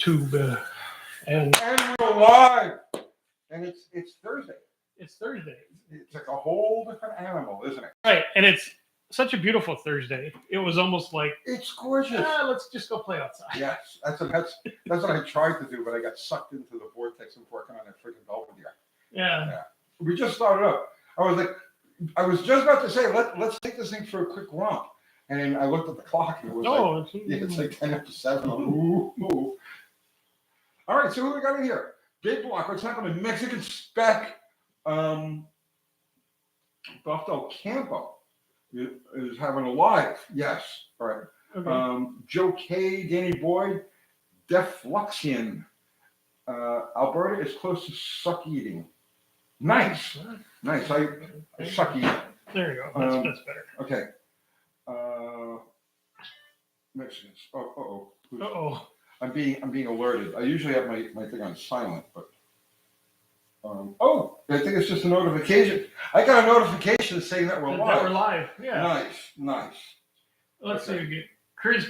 tube. And we're live. And it's Thursday. It's Thursday. It's like a whole different animal, isn't it? Right. And it's such a beautiful Thursday. It was almost like, it's gorgeous. Let's just go play outside. Yes, that's what I tried to do, but I got sucked into the vortex of working on that freaking Belvedere. Yeah. We just started up. I was just about to say, let's take this thing for a quick romp. And then I looked at the clock and it was it's like 10 after 7. Ooh. All right, so who we got in here? Big block. What's happening? Mexican spec. Buffalo Campo is having a live. Yes. All right. Okay. Joe K, Danny Boyd, Defluxion. Alberta is close to suck eating. Nice. I suck eating. There you go. That's better. Okay. Mexicans. Uh-oh. I'm being alerted. I usually have my thing on silent, but I think it's just a notification. I got a notification saying that we're live. That we're live. Yeah. Nice. Let's see again. Chris,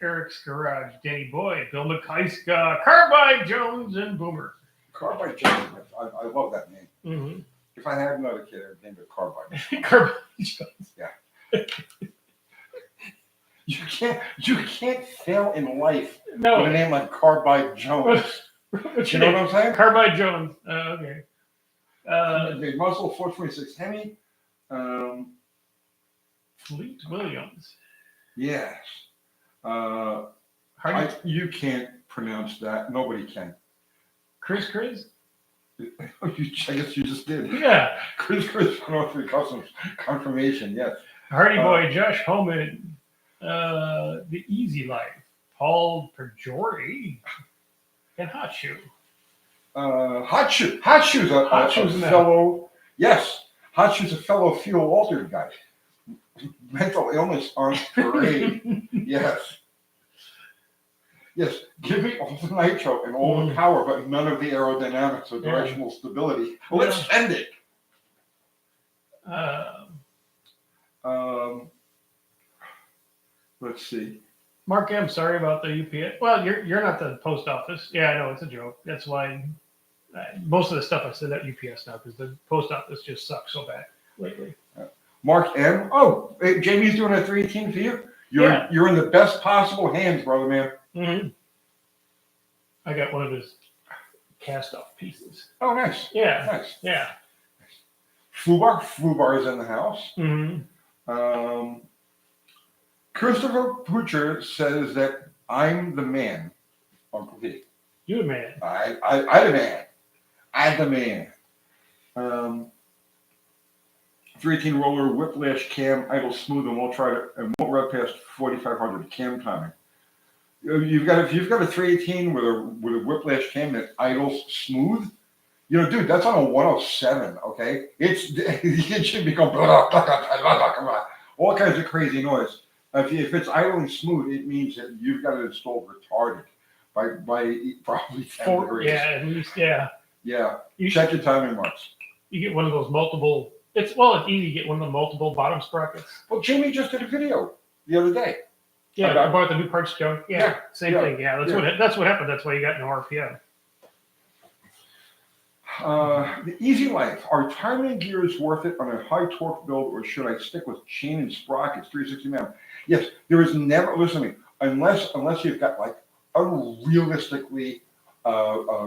Eric's Garage, Danny Boyd, Bill McKeiska, Carbide Jones, and Boomer. Carbide Jones. I love that name. Mm-hmm. If I had another kid, I'd name it Carbide. Carbide Jones. Yeah. You can't fail in life with a name like Carbide Jones. You know what I'm saying? Carbide Jones. Okay. Muzzle 426 Hemi. Fleet Williams. Yes. You can't pronounce that. Nobody can. Chris? I guess you just did. Yeah. Chris from North Three Customs. Confirmation, yes. Hardy Boy, Josh Homan, The Easy Life, Paul Perjori, and Hot Shoe. Hot Shoe's a fellow. Yes. Hot Shoe's a fellow fuel altered guy. Mental illness on parade. Yes. Give me all the nitro and all the power, but none of the aerodynamics or directional stability. Let's send it. Let's see. Mark M, sorry about the UPS. Well, you're not the post office. Yeah, I know, it's a joke. That's why most of the stuff I send out UPS now, because the post office just sucks so bad lately. Mark M. Oh, hey, Jamie's doing a 318 for you. You're in the best possible hands, brother man. Mm-hmm. I got one of his cast off pieces. Oh, nice. Yeah. Nice. Yeah. Fubar is in the house. Mm-hmm. Christopher Poocher says that I'm the man, Uncle P. You the man. I the man. I'm the man. 318 roller, whiplash cam, idle smooth, and won't rev past 4,500 cam timing. If you've got a 318 with a whiplash cam that idles smooth, dude, that's on a 107. Okay, it should be going all kinds of crazy noise. If it's idling smooth, it means that you've got it installed retarded by probably 10 degrees. Yeah, at least, yeah. Yeah. Check your timing marks. You get one of those multiple. It's easy to get one of the multiple bottom sprockets. Well, Jamie just did a video the other day. Yeah, I bought the new parts junk. Yeah, same thing. Yeah, that's what happened. That's why you got no RPM. The Easy Life. Are timing gears worth it on a high torque build, or should I stick with chain and sprockets, 360 man? Yes, there is never. Listen to me. Unless you've got like unrealistically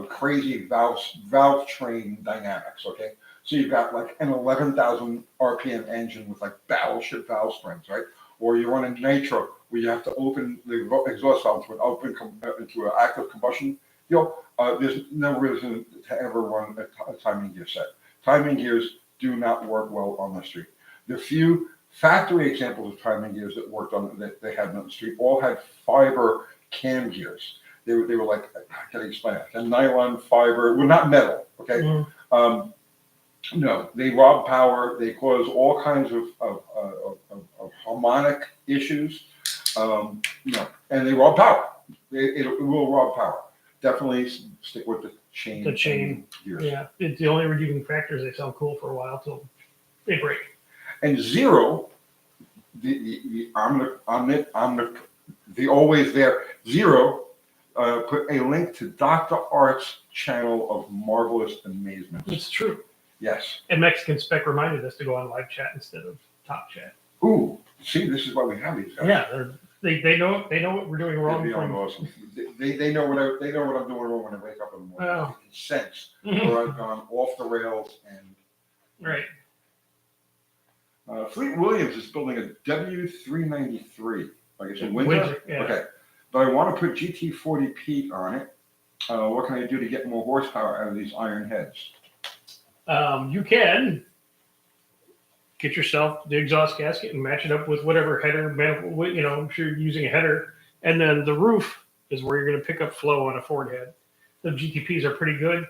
crazy valve train dynamics. Okay, so you've got like an 11,000 RPM engine with like battleship valve springs, right? Or you run a Nitro where you have to open the exhaust valve into an active combustion deal. There's no reason to ever run a timing gear set. Timing gears do not work well on the street. The few factory examples of timing gears that worked on that they had on the street all had fiber cam gears. They were like, how can I explain it? A nylon fiber, well, not metal. Okay. Mm-hmm. No, they rob power. They cause all kinds of harmonic issues. And they rob power. It will rob power. Definitely stick with the chain. The chain gears. Yeah, it's the only redeeming factors. They sound cool for a while till they break. And zero, the always there. Zero put a link to Dr. Art's channel of marvelous amazement. It's true. Yes. And Mexican Spec reminded us to go on live chat instead of top chat. Ooh, see, this is why we have these guys. Yeah, they know what we're doing wrong. They're beyond awesome. They know what I'm doing wrong when I wake up in the morning. Oh. They can sense Mhm. where I've gone off the rails. And Right. Fleet Williams is building a W393. I guess in winter. Windsor, yeah. Okay, but I want to put GT40P on it. What can I do to get more horsepower out of these iron heads? You can get yourself the exhaust gasket and match it up with whatever header manifold. You know, I'm sure you're using a header, and then the roof is where you're going to pick up flow on a Ford head. The GTPs are pretty good,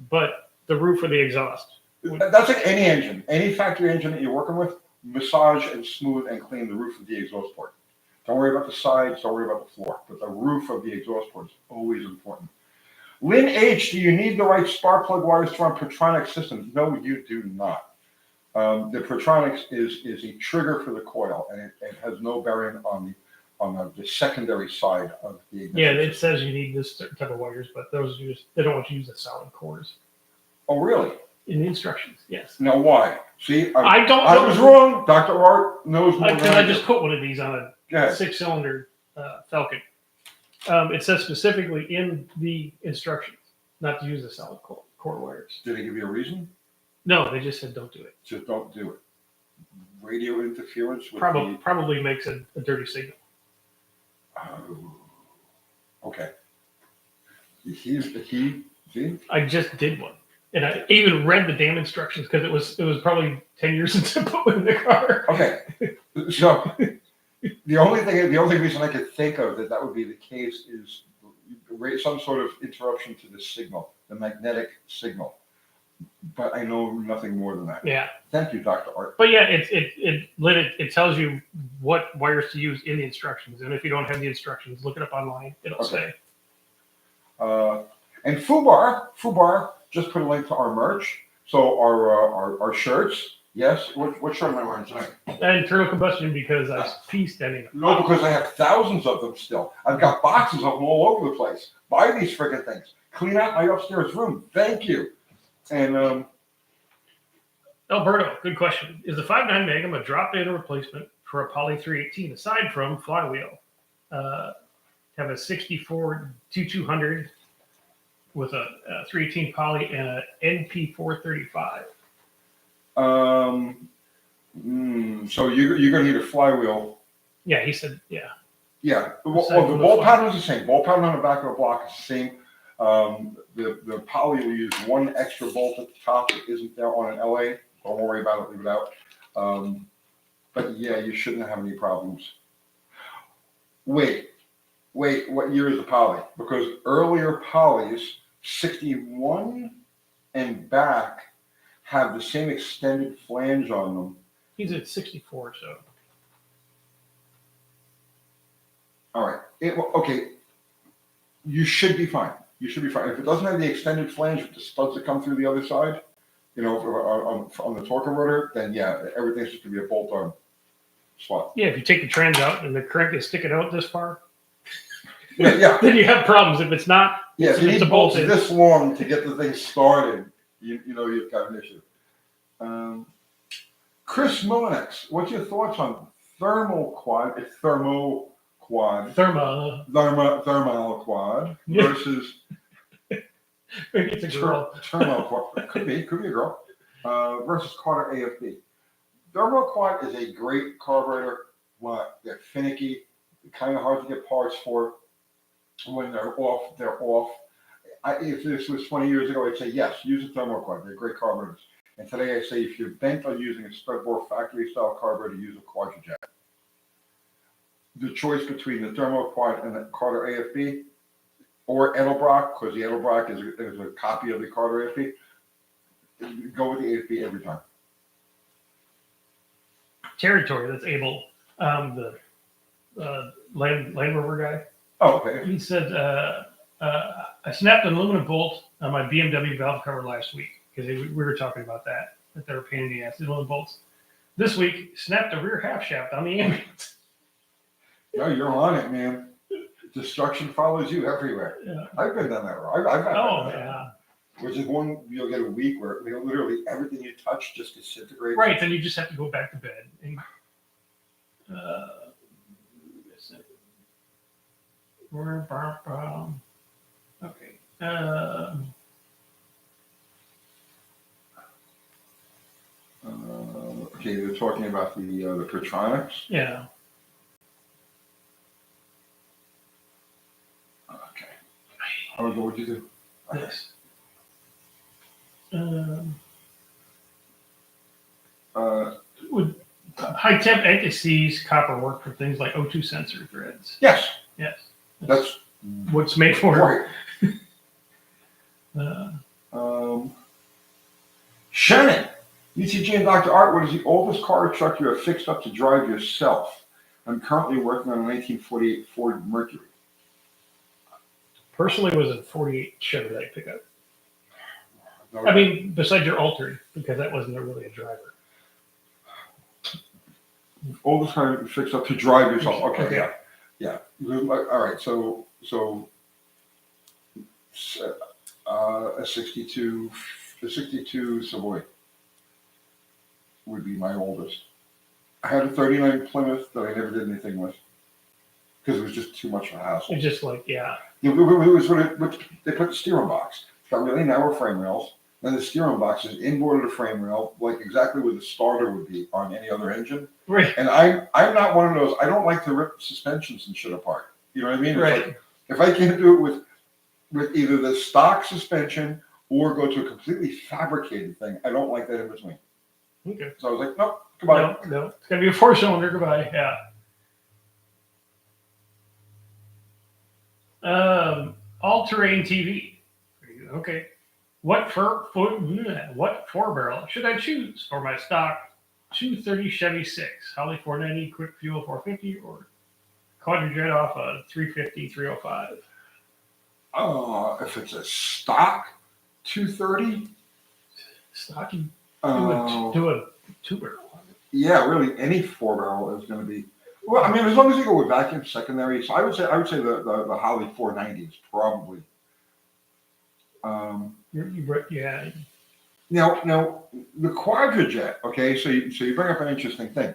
but the roof or the exhaust. That's like any engine, any factory engine that you're working with. Massage and smooth and clean the roof of the exhaust port. Don't worry about the sides. Don't worry about the floor, but the roof of the exhaust port is always important. Lynn H, do you need the right spark plug wires to run Pertronics systems? No, you do not. The Pertronics is a trigger for the coil, and it has no bearing on the secondary side of the ignition. Yeah, it says you need this type of wires, but those they don't want you to use the solid cores Oh, really? in the instructions. Yes. Now, why? See, I don't. I was wrong. Dr. Art knows more than Because I I do. just put one of these on a Go ahead. 6-cylinder Falcon. It says specifically in the instructions not to use the solid core wires. Did they give you a reason? No, they just said don't do it. Just don't do it. Radio interference with Probably makes a dirty signal. Okay. See? I just did one, and I even read the damn instructions because it was probably 10 years since I put one in the car. Okay. So the only reason I could think of that would be the case is some sort of interruption to the signal, the magnetic signal. But I know nothing more than that. Yeah. Thank you, Dr. Art. But yeah, it tells you what wires to use in the instructions, and if you don't have the instructions, look it up online. It'll say. And Fubar just put a link to our merch. So our shirts. Yes. What shirt am I wearing tonight? Internal combustion because I pee standing up. No, because I have thousands of them still. I've got boxes of them all over the place. Buy these friggin' things. Clean out my upstairs room. Thank you. And Alberto, good question. Is the 5.9 Magnum a drop-in replacement for a Poly 318 aside from flywheel? Have a 64 2200 with a 318 Poly and a NP 435. So you're gonna need a flywheel. Yeah, he said, yeah. Yeah. Well, the bolt pattern is the same. Bolt pattern on the back of the block is the same. The Poly will use one extra bolt at the top that isn't there on an LA. Don't worry about it, leave it out. But yeah, you shouldn't have any problems. Wait, what year is the Poly? Because earlier Polys, 61 and back, have the same extended flange on them. He's at 64, so. All right. Okay. You should be fine. You should be fine. If it doesn't have the extended flange with the studs that come through the other side, you know, on the torque converter, then yeah, everything's just going to be a bolt-on slot. Yeah, if you take the trans out and the crank is sticking out this far, Yeah. then you have problems. If it's not, Yeah, if you it's need a bolt bolts this long to get the thing started, you know you've got an issue. Chris Molinex, what's your thoughts on thermal quad? It's thermo quad. Thermal quad versus maybe it's a girl. thermal quad. Could be a girl. Versus Carter AFB. Thermo quad is a great carburetor, but they're finicky, kind of hard to get parts for. When they're off, they're off. If this was 20 years ago, I'd say yes, use a thermal quad. They're great carburetors. And today I say if you're bent on using a spreadbore factory style carburetor, use a Quadrajet. The choice between the thermal quad and the Carter AFB or Edelbrock, because the Edelbrock is a copy of the Carter AFB, go with the AFB every time. Territory, that's Abel, the Land Rover guy. Oh, okay. He said, I snapped an aluminum bolt on my BMW valve cover last week because we were talking about that they were a pain in the ass, the aluminum bolts. This week, snapped a rear half shaft on the ambulance. No, you're on it, man. Destruction follows you everywhere. Yeah. I've been down that road. I've got Oh, that. yeah. Which is one you'll get a week where literally everything you touch just disintegrates. Right, then you just have to go back to bed. And, okay. Okay, they're talking about the Petronics. Yeah. Okay. How would you do? Yes. Would high temp anti-seize copper work for things like O2 sensor threads? Yes. Yes. That's what's made for it. Right. Shannon, UTG and Dr. Art, what is the oldest car or truck you have fixed up to drive yourself? I'm currently working on a 1948 Ford Mercury. Personally, it was a 48 Chevrolet pickup. No, I mean, besides your altered, because that wasn't really a driver. oldest car you fixed up to drive yourself. Okay, Okay. yeah. All right, so a 62 Savoy would be my oldest. I had a 39 Plymouth that I never did anything with because it was just too much of a hassle. It's just like, yeah. It was when they put the steering box. It's got really narrow frame rails. Then the steering box is inboard of the frame rail, like exactly where the starter would be on any other engine. Right. And I'm not one of those. I don't like to rip suspensions and shit apart. You know what I mean? It's Right. like, if I can't do it with either the stock suspension or go to a completely fabricated thing, I don't like that in between. Okay. So I was like, nope, goodbye. No. It's got to be a 4-cylinder. Goodbye. Yeah. All-terrain TV. Okay. What 4-barrel should I choose for my stock 230 Chevy 6, Holly 490, quick fuel 450, or quadrijet off a 350 305? If it's a stock 230, Stock, you uh, do a 2-barrel. yeah, really any 4-barrel is going to be. Well, I mean, as long as you go with vacuum secondary, so I would say the Holly 490 is probably. Yeah. Now the quadrijet. Okay, so you bring up an interesting thing.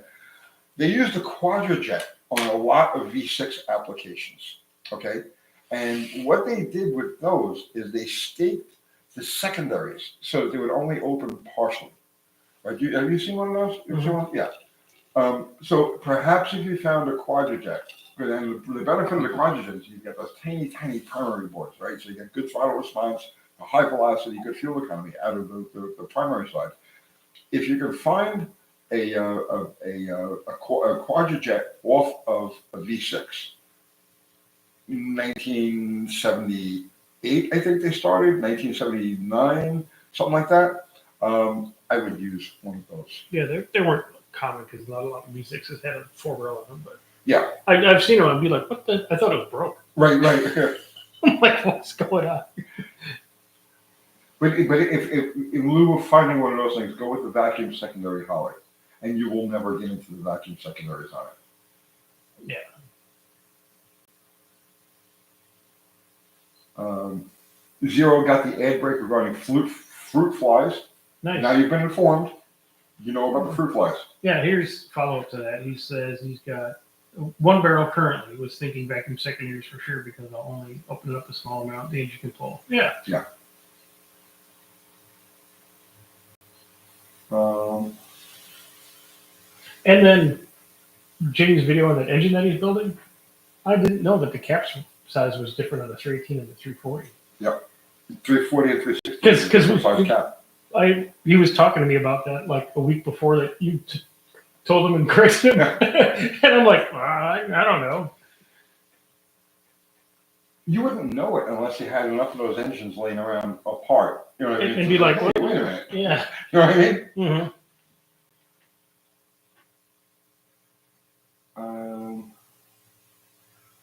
They use the quadrijet on a lot of V6 applications. Okay, and what they did with those is they staked the secondaries so that they would only open partially. Right? Have you seen one of those? Mm-hmm. Yeah. So perhaps if you found a quadrijet, and the benefit of the quadrijet is you get those tiny primary boards, right? So you get good throttle response, a high velocity, good fuel economy out of the primary side. If you can find a quadrijet off of a V6, 1978, I think they started, 1979, something like that. I would use one of those. Yeah, they weren't common because not a lot of V6s had a 4-barrel in them, but yeah, I've seen them and be like, what the? I thought it was broke. Right. I'm like, what's going on? But if in lieu of finding one of those things, go with the vacuum secondary Holly, and you will never get into the vacuum secondaries on it. Yeah. Zero got the ad break regarding fruit flies. Nice. Now you've been informed. You know about the fruit flies. Yeah, here's follow-up to that. He says he's got 1-barrel currently, was thinking vacuum secondaries for sure because I'll only open it up a small amount, the engine can pull. Yeah. Yeah. And then James' video on that engine that he's building, I didn't know that the cap size was different on the 318 and the 340. Yep. 340 and 360. Because cap. he was talking to me about that like a week before that you told him and corrected him. And I'm like, I don't know. You wouldn't know it unless you had enough of those engines laying around apart. You know what I mean? And be like, wait a minute. Yeah. You know what I mean? Mm-hmm.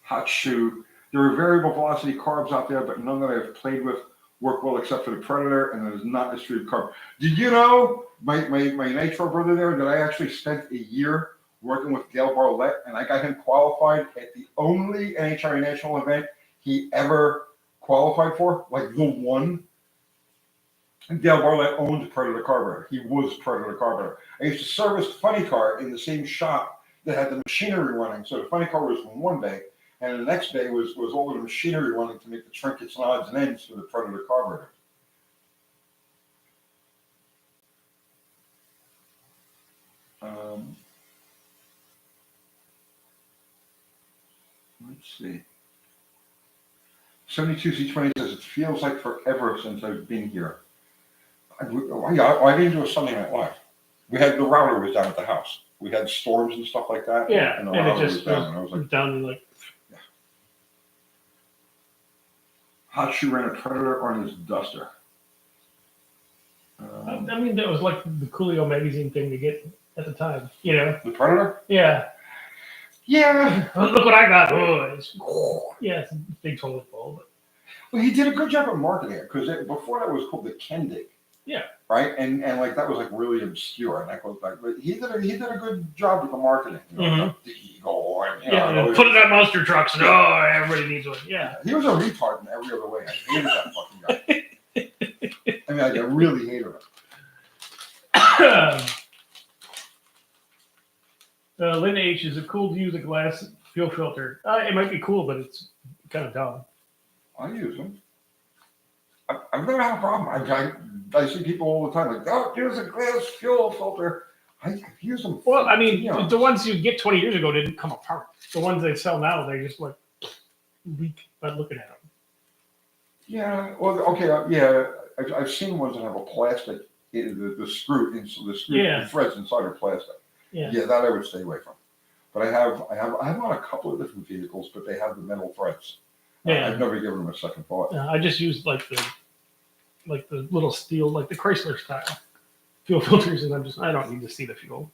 Hot shoe. There are variable velocity carbs out there, but none that I've played with work well except for the Predator, and it is not a street carb. Did you know, my Nitro brother there, that I actually spent a year working with Dale Barlett, and I got him qualified at the only NHRA national event he ever qualified for, like the one. And Dale Barlett owned Predator Carburetor. He was Predator Carburetor. I used to service the funny car in the same shop that had the machinery running. So the funny car was from one bay, and the next day was all of the machinery running to make the trinkets and odds and ends for the Predator Carburetor. Let's see. 72C20 says, it feels like forever since I've been here. I didn't do a Sunday Night Live. We had the router was down at the house. We had storms and stuff like that. Yeah, and the and it router just was down. And I was like, down like. Yeah. Hot Shoe ran a Predator on his Duster. I mean, that was like the Coolio magazine thing to get at the time, you know? The Predator? Yeah. Yeah. Oh, look what I got. Yeah, it's a big toilet bowl. But. Well, he did a good job of marketing it because before that was called the Kendig. Yeah. Right, and like that was like really obscure, and that goes back. But he did a good job with the marketing. You know, the Eagle, and put it on monster trucks, and everybody needs one. Yeah. He was a retard in every other way. I hated that fucking guy. I mean, I really hated him. Lynn H, is it cool to use a glass fuel filter? It might be cool, but it's kind of dumb. I use them. I've never had a problem. I see people all the time like, oh, use a glass fuel filter. I use them. Well, I mean, the ones you get 20 years ago didn't come apart. The ones they sell now, they just like leak by looking at them. Yeah. Well, okay. Yeah, I've seen ones that have a plastic. The screw, the threads inside are plastic. Yeah. Yeah, that I would stay away from. But I have on a couple of different vehicles, but they have the metal threads. Yeah. I've never given them a second thought. I just used like the little steel, like the Chrysler style fuel filters, and I don't need to see the fuel.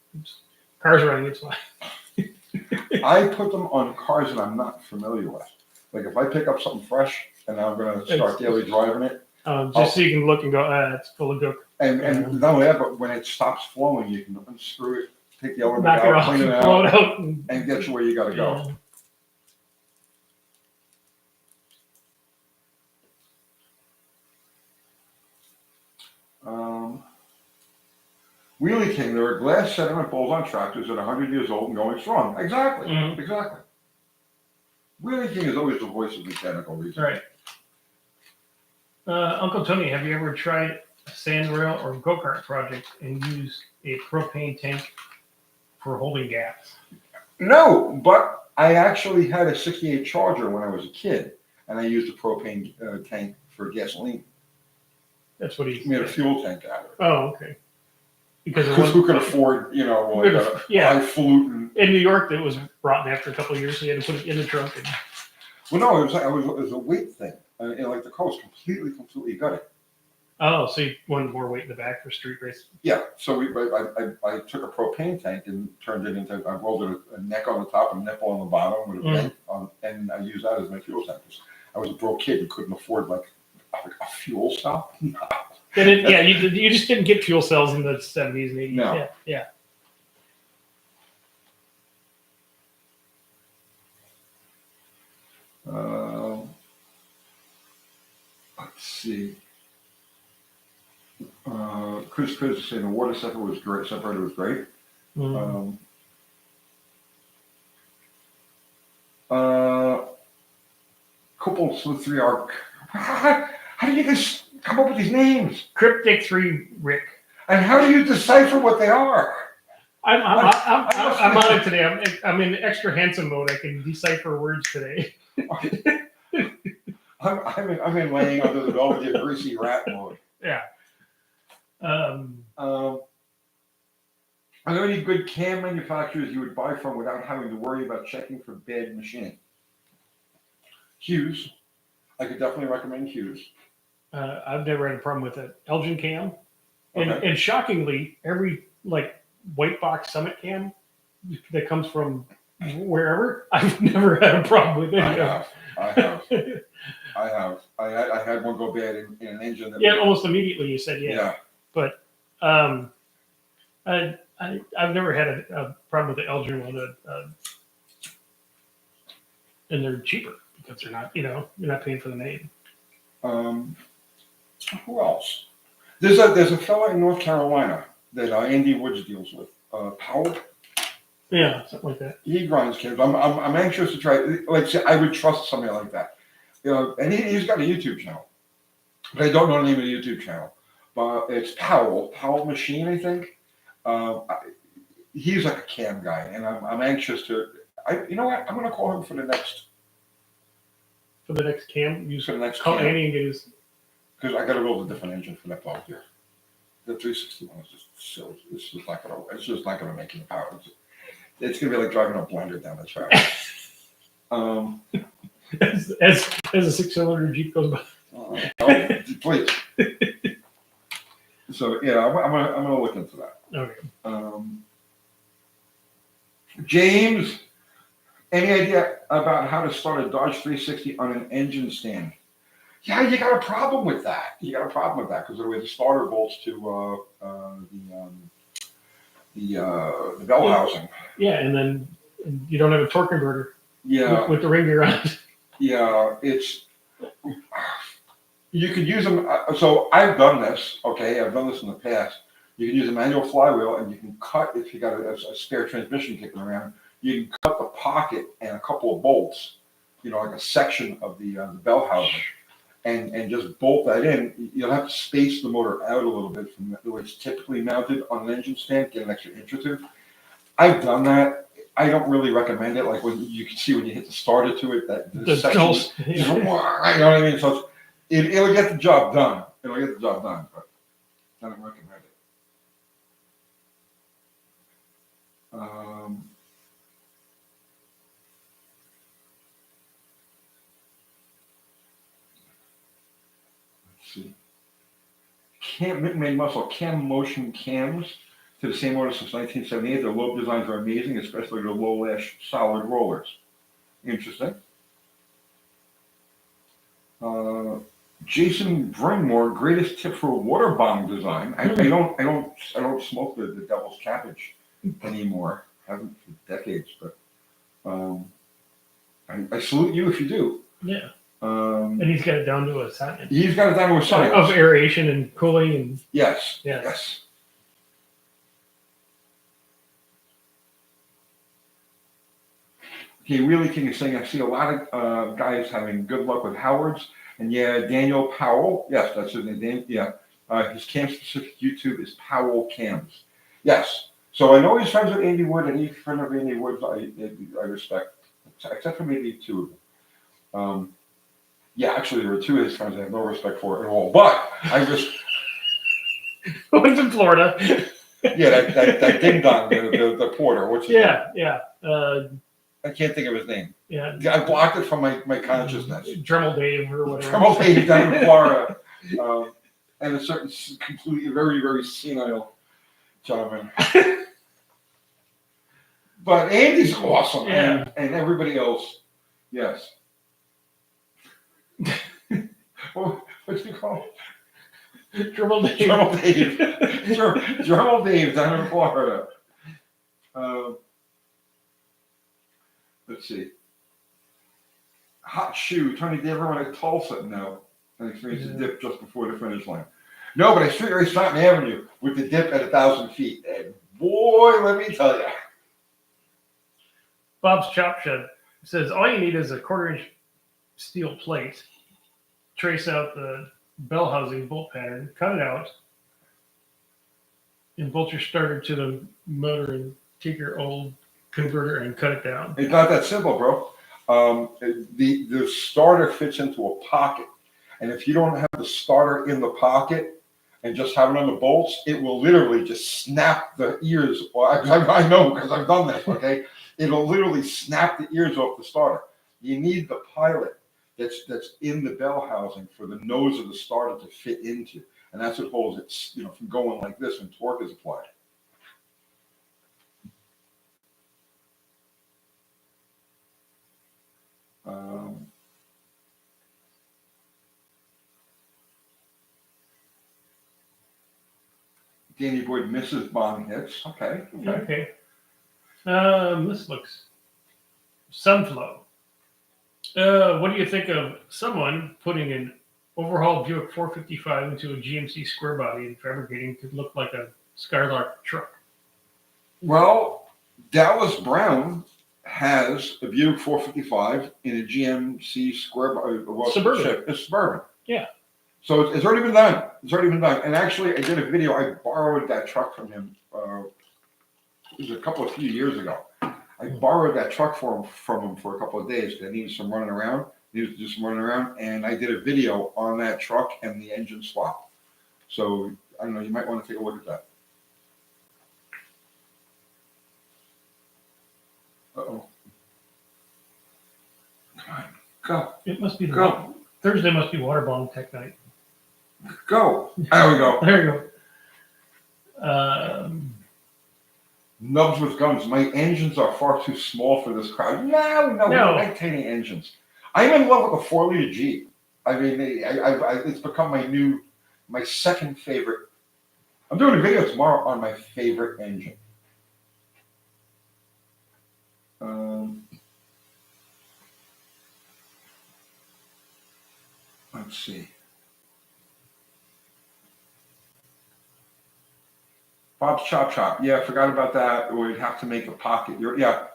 Cars running, it's fine. I put them on cars that I'm not familiar with. Like if I pick up something fresh and I'm going to start daily driving it. Just so you can look and go, it's full of gook. And not only that, but when it stops flowing, you can unscrew it, take the element knock out, it off, clean it blow out, it out, and get you where you got to go. Wheelie King, there are glass sediment bowls on tractors that are 100 years old and going strong. Exactly. Mm-hmm. Exactly. Wheelie King is always the voice of mechanical reason. Right. Uncle Tony, have you ever tried a sandrail or go-kart project and used a propane tank for holding gas? No, but I actually had a 68 Charger when I was a kid, and I used a propane tank for gasoline. That's what he made a fuel tank out of it. Oh, okay. Because who could afford, like a highfalutin. In New York, it was rotten after a couple of years, so you had to put it in the trunk. Well, no, it was a weight thing. Like the car was completely gutted. Oh, so you wanted more weight in the back for street race? Yeah. So I took a propane tank and turned it into. I welded a neck on the top and a nipple on the bottom with a vent on, and I used that as my fuel tank. I was a broke kid and couldn't afford like a fuel cell. No. You just didn't get fuel cells in the 70s and 80s. No. Yeah. Let's see. Chris is saying the water separator was great. Couple of 3 arc. How do you guys come up with these names? Cryptic 3 Rick. And how do you decipher what they are? I'm on it today. I'm in extra handsome mode. I can decipher words today. I'm in laying under the velvet greasy rat mode. Yeah. Are there any good cam manufacturers you would buy from without having to worry about checking for bad machining? Hughes. I could definitely recommend Hughes. I've never had a problem with it. Elgin cam. Okay. And shockingly, every white box Summit cam that comes from wherever, I've never had a problem with it. I have. I had one go bad in an engine. Almost immediately you said yeah. But I've never had a problem with the Elgin one, and they're cheaper because they're not, you're not paying for the name. Who else? There's a fella in North Carolina that Andy Woods deals with. Powell. Yeah, something like that. He grinds cams. I'm anxious to try. Like, say, I would trust somebody like that. And he's got a YouTube channel, but I don't know the name of the YouTube channel. But it's Powell Machine, I think. He's like a cam guy, and I'm anxious to. You know what? I'm going to call him for the next. For the next cam, For the next call cam. Andy and get his. Because I got to build a different engine for that boat here. The 361 is just silly. It's just not going to make any power. It's going to be like driving a blender down the track. As a 6-cylinder Jeep goes by. Oh, please. So yeah, I'm gonna look into that. Okay. James, any idea about how to start a Dodge 360 on an engine stand? Yeah, you got a problem with that. Because the way the starter bolts to the bell housing. Yeah, and then you don't have a torque converter. Yeah. With the ring gear on it. Yeah, you could use them. So I've done this. Okay, I've done this in the past. You can use a manual flywheel, and you can cut if you got a spare transmission kicking around. You can cut the pocket and a couple of bolts. Like a section of the bell housing, and just bolt that in. You'll have to space the motor out a little bit from the way it's typically mounted on an engine stand. Get an extra inch or two. I've done that. I don't really recommend it. Like when you can see when you hit the starter to it, that the section, you know what I mean? So it'll get the job done. But I don't recommend it. Let's see. Made muscle cam motion cams to the same order since 1978. Their lobe designs are amazing, especially their low lash solid rollers. Interesting. Jason Bringmore, greatest tip for water bomb design. I don't smoke the devil's cabbage anymore. Haven't for decades, but I salute you if you do. Yeah. And he's got it down to a science. He's got it down to a science of aeration and cooling and. Yes. Yeah. Yes. Okay, Really King is saying I see a lot of guys having good luck with Howards. And yeah, Daniel Powell. Yes, that's his name. Yeah. His cam specific YouTube is Powell Cams. Yes. So I know he's friends with Andy Wood, and he's friend of Andy Wood. I respect, except for maybe two of them. Yeah, actually, there were two of his friends I have no respect for at all. But I just. One's in Florida. Yeah, that ding dong, the porter. What's his name? Yeah. I can't think of his name. Yeah. I blocked it from my consciousness. Dremel Dave or whatever. Dremel Dave down in Florida. And a certain completely very, very senile gentleman. But Andy's awesome. Yeah. And everybody else, yes. What's he called? Dremel Dave. Dremel Dave. Dremel Dave down in Florida. Let's see. Hot shoe. Tony, did you ever run at Tulsa? No. I experienced a dip just before the finish line. No, but I street raced Fountain Avenue with the dip at 1,000 feet. And boy, let me tell you. Bob's Chop Shed says all you need is a 1/4 inch steel plate. Trace out the bell housing bolt pattern, cut it out, and bolt your starter to the motor and take your old converter and cut it down. It's not that simple, bro. The starter fits into a pocket. And if you don't have the starter in the pocket and just have it on the bolts, it will literally just snap the ears. I know because I've done this, okay? It'll literally snap the ears off the starter. You need the pilot that's in the bell housing for the nose of the starter to fit into. And that's what holds it, from going like this when torque is applied. Danny Boyd misses bomb hits. Okay. Okay. This looks Sunflow. What do you think of someone putting an overhauled Buick 455 into a GMC square body and fabricating to look like a Skylark truck? Well, Dallas Brown has a Buick 455 in a GMC square body. Suburban. It's Suburban. Yeah. So it's already been done. It's already been done. And actually, I did a video. I borrowed that truck from him. It was a few years ago. I borrowed that truck from him for a couple of days because I needed some running around. Needed to do some running around, and I did a video on that truck and the engine swap. So I don't know. You might want to take a look at that. Uh-oh. Come on, go. It must be Go. Thursday must be water bomb tech night. Go. There we go. There you go. Nubs with guns. My engines are far too small for this crowd. No, we like tiny engines. I'm in love with a 4-liter Jeep. I mean, it's become my second favorite. I'm doing a video tomorrow on my favorite engine. Let's see. Bob's Chop Shop. Yeah, I forgot about that. Or you'd have to make a pocket. Yeah.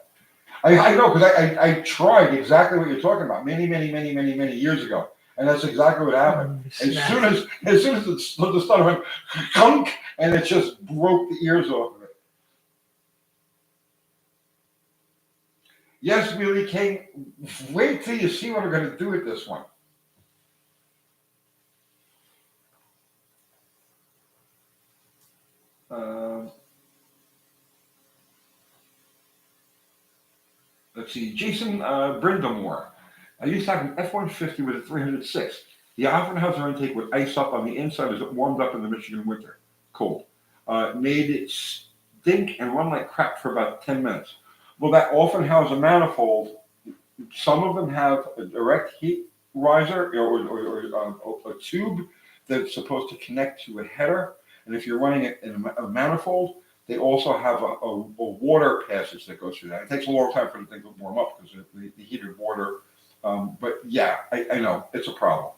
I know, because I tried exactly what you're talking about many years ago. And that's exactly what happened. As soon as the starter went kunk, and it just broke the ears off of it. Yes, Wheelie King, wait till you see what we're going to do with this one. Let's see, Jason Brindamore. I used to have an F-150 with a 306. The Offenhauser intake would ice up on the inside as it warmed up in the Michigan winter. Cold. Made it stink and run like crap for about 10 minutes. Well, that Offenhauser manifold, some of them have a direct heat riser or a tube that's supposed to connect to a header. And if you're running it in a manifold, they also have a water passage that goes through that. It takes a long time for the thing to warm up because of the heated water. But yeah, I know it's a problem.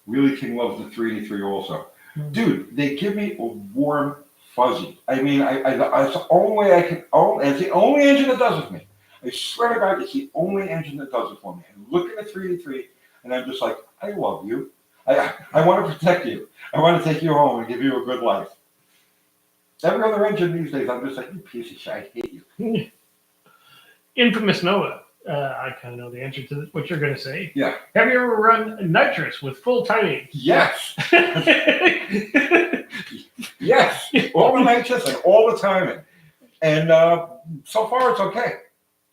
Really King loves the 383 also. Dude, they give me a warm fuzzy. I mean, it's the only way I can. It's the only engine that does it for me. I swear to God, it's the only engine that does it for me. I look at the 383 and I'm just like, I love you. I want to protect you. I want to take you home and give you a good life. Every other engine these days, I'm just like, you piece of shit, I hate you. Infamous Noah. I kind of know the answer to what you're going to say. Yeah. Have you ever run Nitrous with full timing? Yes. Yes. All the Nitrous and all the timing. And so far, it's okay.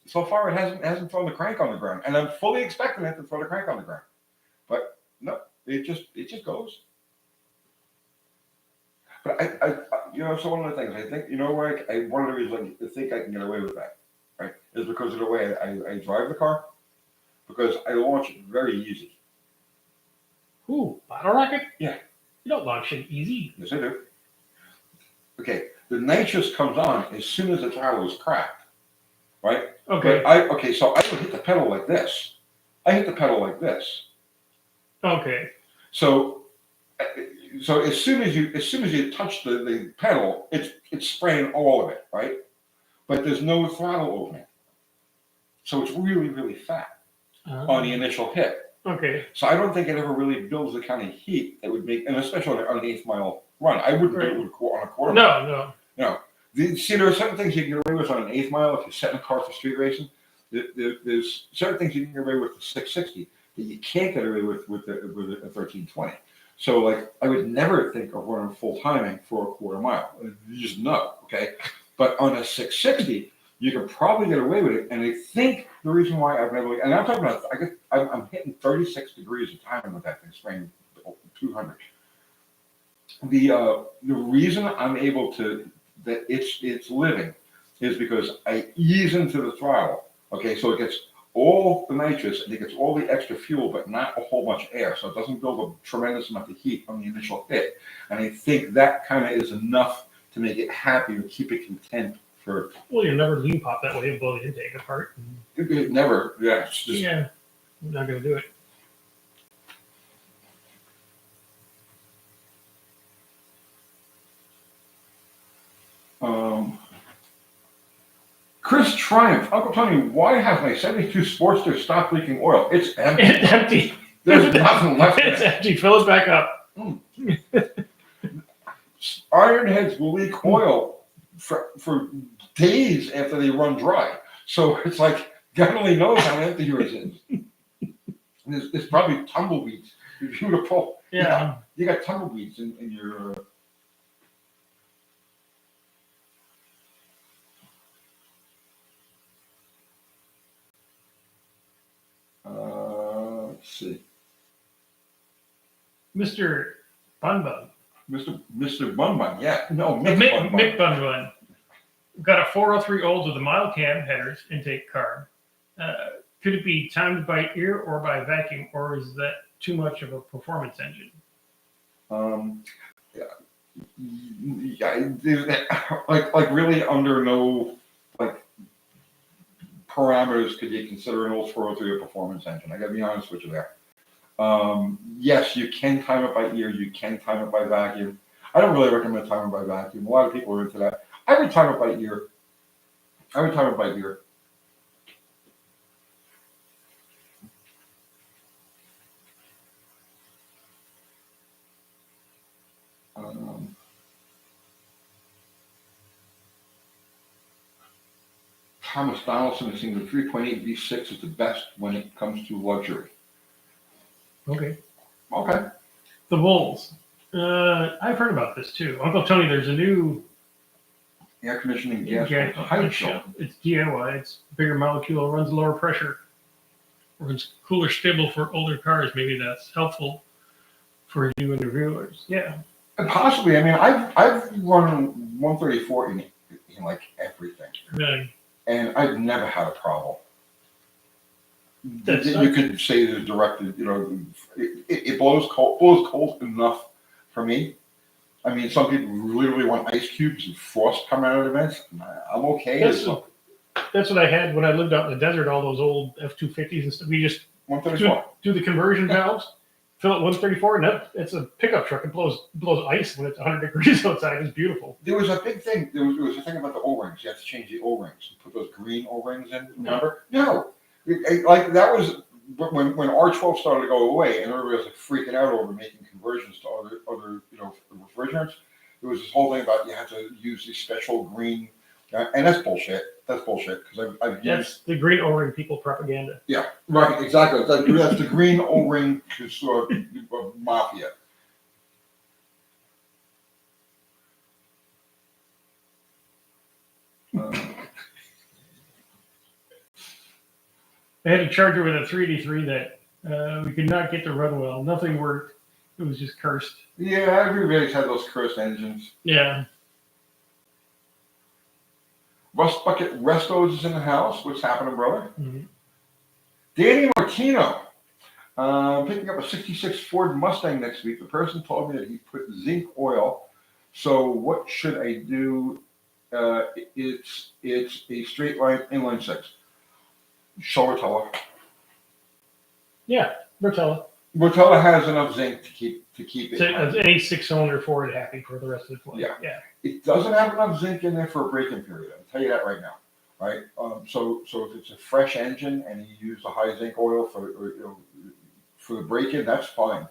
So far, it hasn't thrown the crank on the ground. And I'm fully expecting it to throw the crank on the ground. But no, it just goes. But I so one of the things I think, where one of the reasons I think I can get away with that, right, is because of the way I drive the car, because I launch it very easy. Ooh, bottle rocket? Yeah. You don't launch it easy. Yes, I do. Okay, the nitrous comes on as soon as the throttle is cracked, right? Okay. So I would hit the pedal like this. I hit the pedal like this. Okay. So as soon as you touch the pedal, it's spraying all of it, right? But there's no throttle opening, so it's really, really fat on the initial hit. Okay. So I don't think it ever really builds the kind of heat that would make, and especially on an 8 mile run. I wouldn't do it on a quarter mile. No. There are certain things you can get away with on an 8 mile if you set in a car for street racing. There's certain things you can get away with the 660 that you can't get away with a 1320. So, like, I would never think of running full timing for a quarter mile. You just know, okay? But on a 660, you can probably get away with it. And I think the reason why I've never, and I'm talking about, I'm hitting 36 degrees of timing with that thing, spraying 200. The reason I'm able to, that it's living, is because I ease into the throttle. Okay, so it gets all the nitrous and it gets all the extra fuel, but not a whole bunch of air. So it doesn't build a tremendous amount of heat on the initial hit. And I think that kind of is enough to make it happy or keep it content for. Well, you'll never lean pop that way and blow the intake apart. It never, yeah, it's just. Yeah, I'm not going to do it. Chris Triumph, Uncle Tony, why has my 72 Sportster stopped leaking oil? It's empty. It's empty. There's nothing left in It's it. empty. Fill it back up. Ironheads will leak oil for days after they run dry. So it's like, God only knows how empty yours is. There's probably tumbleweeds. If you were to pull, Yeah. you got tumbleweeds in your. Let's see. Mr. Bun Bun. Mr. Bun Bun, yeah. No, Mick Bun Bun. Mick Bun Bun. We've got a 403 olds with a mild cam headers, intake carb. Could it be timed by ear or by vacuum, or is that too much of a performance engine? Like really under no like parameters could you consider an old 403 a performance engine. I gotta be honest with you there. Yes, you can time it by ear, you can time it by vacuum. I don't really recommend timing by vacuum. A lot of people are into that. I would time it by ear. Thomas Donaldson is saying the 3.8 V6 is the best when it comes to luxury. Okay. Okay. The Bulls. I've heard about this too. Uncle Tony, there's a new Air conditioning gas It's DIY. It's bigger molecule, runs lower pressure, runs cooler, stable for older cars. Maybe that's helpful for you interviewers. Yeah. And possibly. I mean, I've run 134 in like everything, and I've never had a problem. You could say the directed, it blows cold enough for me. I mean, some people literally want ice cubes and frost coming out of the vents. I'm okay. That's what I had when I lived out in the desert. All those old F-250s and stuff. We just 134. Do the conversion valves, fill it 134, and it's a pickup truck. It blows ice when it's 100 degrees outside. It's beautiful. There was a big thing. There was a thing about the O-rings. You have to change the O-rings. Put those green O-rings in. Remember? No. Like that was when R12 started to go away, and everybody was like freaking out over making conversions to other refrigerants. There was this whole thing about you have to use these special green, and that's bullshit. That's bullshit because I've used the green O-ring people propaganda. Yeah, right, exactly. That's the green O-ring mafia. I had a Charger with a 383 that we could not get to run well. Nothing worked. It was just cursed. Yeah, everybody's had those cursed engines. Yeah. Rust Bucket Restos is in the house. What's happening, brother? Mm-hmm. Danny Martino. Picking up a 66 Ford Mustang next week. The person told me that he put zinc oil. So what should I do? It's a straight line inline six. Show Rotella. Yeah, Rotella. Rotella has enough zinc to keep it. So any 6-cylinder Ford happy for the rest of the flight. Yeah. It doesn't have enough zinc in there for a braking period. I'll tell you that right now. Right. So if it's a fresh engine and you use the high zinc oil for the break-in, that's fine.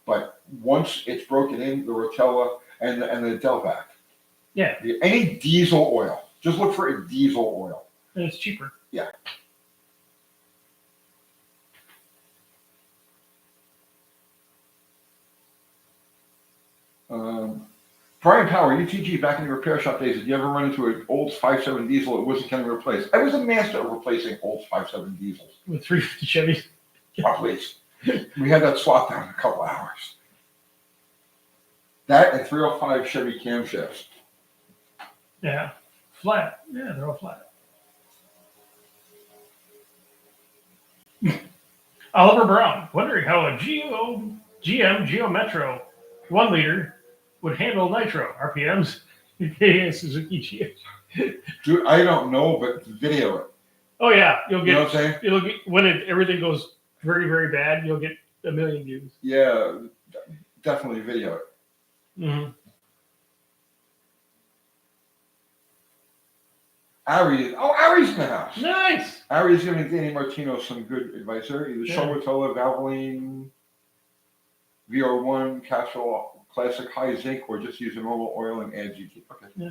But once it's broken in, the Rotella and the Delvac. Yeah. Any diesel oil. Just look for a diesel oil. And it's cheaper. Yeah. Brian Power, UTG, back in the repair shop days, did you ever run into an old 5.7 diesel that wasn't getting replaced? I was a master of replacing old 5.7 diesels. With 350 Chevys. Oh, please. We had that swap down in a couple hours. That and 305 Chevy camshafts. Yeah. Flat. Yeah, they're all flat. Oliver Brown, wondering how a GM Geo Metro 1 liter would handle nitro RPMs. Suzuki GM. Dude, I don't know, but video it. Oh yeah, You know what I'm saying? you'll get when everything goes very very bad. You'll get a million views. Yeah, definitely video it. Mm-hmm. Ari's in the house. Nice. Ari's giving Danny Martino some good advice there. Either Yeah. Showatola, Valvoline, VR1, Castrol Classic High Zinc, or just use a normal oil and add GT. Okay. Yeah.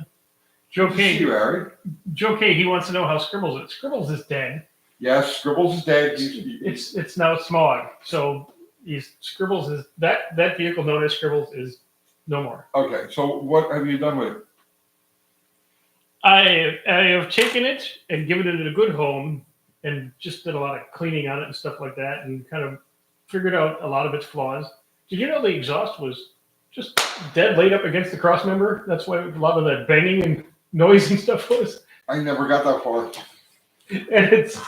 Joe Good to see K. you, Ari. Joe K. He wants to know how Scribbles is. Scribbles is dead. Yes, Scribbles is dead. It's now Smog. So Scribbles is that vehicle known as Scribbles is no more. Okay, so what have you done with it? I have taken it and given it a good home and just did a lot of cleaning on it and stuff like that and kind of figured out a lot of its flaws. Did you know the exhaust was just dead laid up against the cross member? That's why a lot of that banging and noise and stuff was. I never got that far. And it's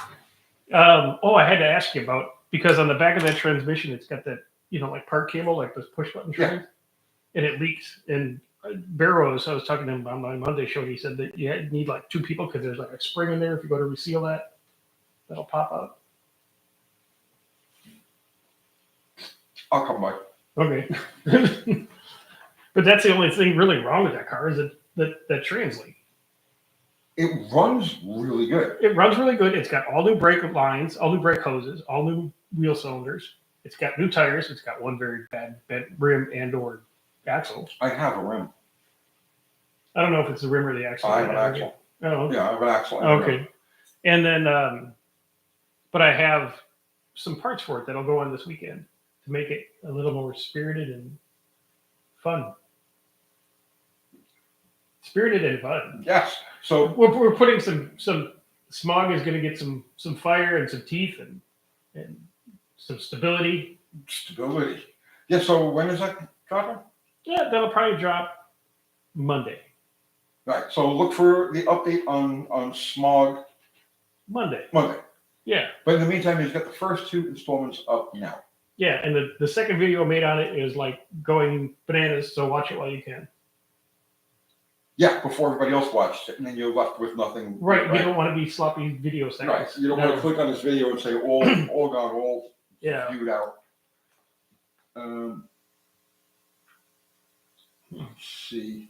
I had to ask you about, because on the back of that transmission it's got that, like part cable, like those push button trains, and it leaks. And Barrows, I was talking to him on my Monday show, and he said that you need like 2 people because there's like a spring in there. If you go to reseal that, that'll pop out. I'll come by. Okay. But that's the only thing really wrong with that car is that trans leak. It runs really good. It runs really good. It's got all new brake lines, all new brake hoses, all new wheel cylinders. It's got new tires. It's got one very bad rim and or axle. I have a rim. I don't know if it's the rim or the axle. I have an axle. Oh, okay. Yeah, I have an axle. Okay. And then, but I have some parts for it that'll go on this weekend to make it a little more spirited and fun. Spirited and fun. Yes. So we're putting some Smog is going to get some fire and some teeth and some stability. Stability. Yeah. So when is that dropping? Yeah, that'll probably drop Monday. Right. So look for the update on Smog Monday. Yeah. But in the meantime, he's got the first 2 installments up now. Yeah, and the second video made on it is like going bananas, so watch it while you can. Yeah, before everybody else watched it, and then you're left with nothing. Right. You don't want to be sloppy video seconds. Right. You don't want to click on this video and say all gone, all viewed out. Let's see.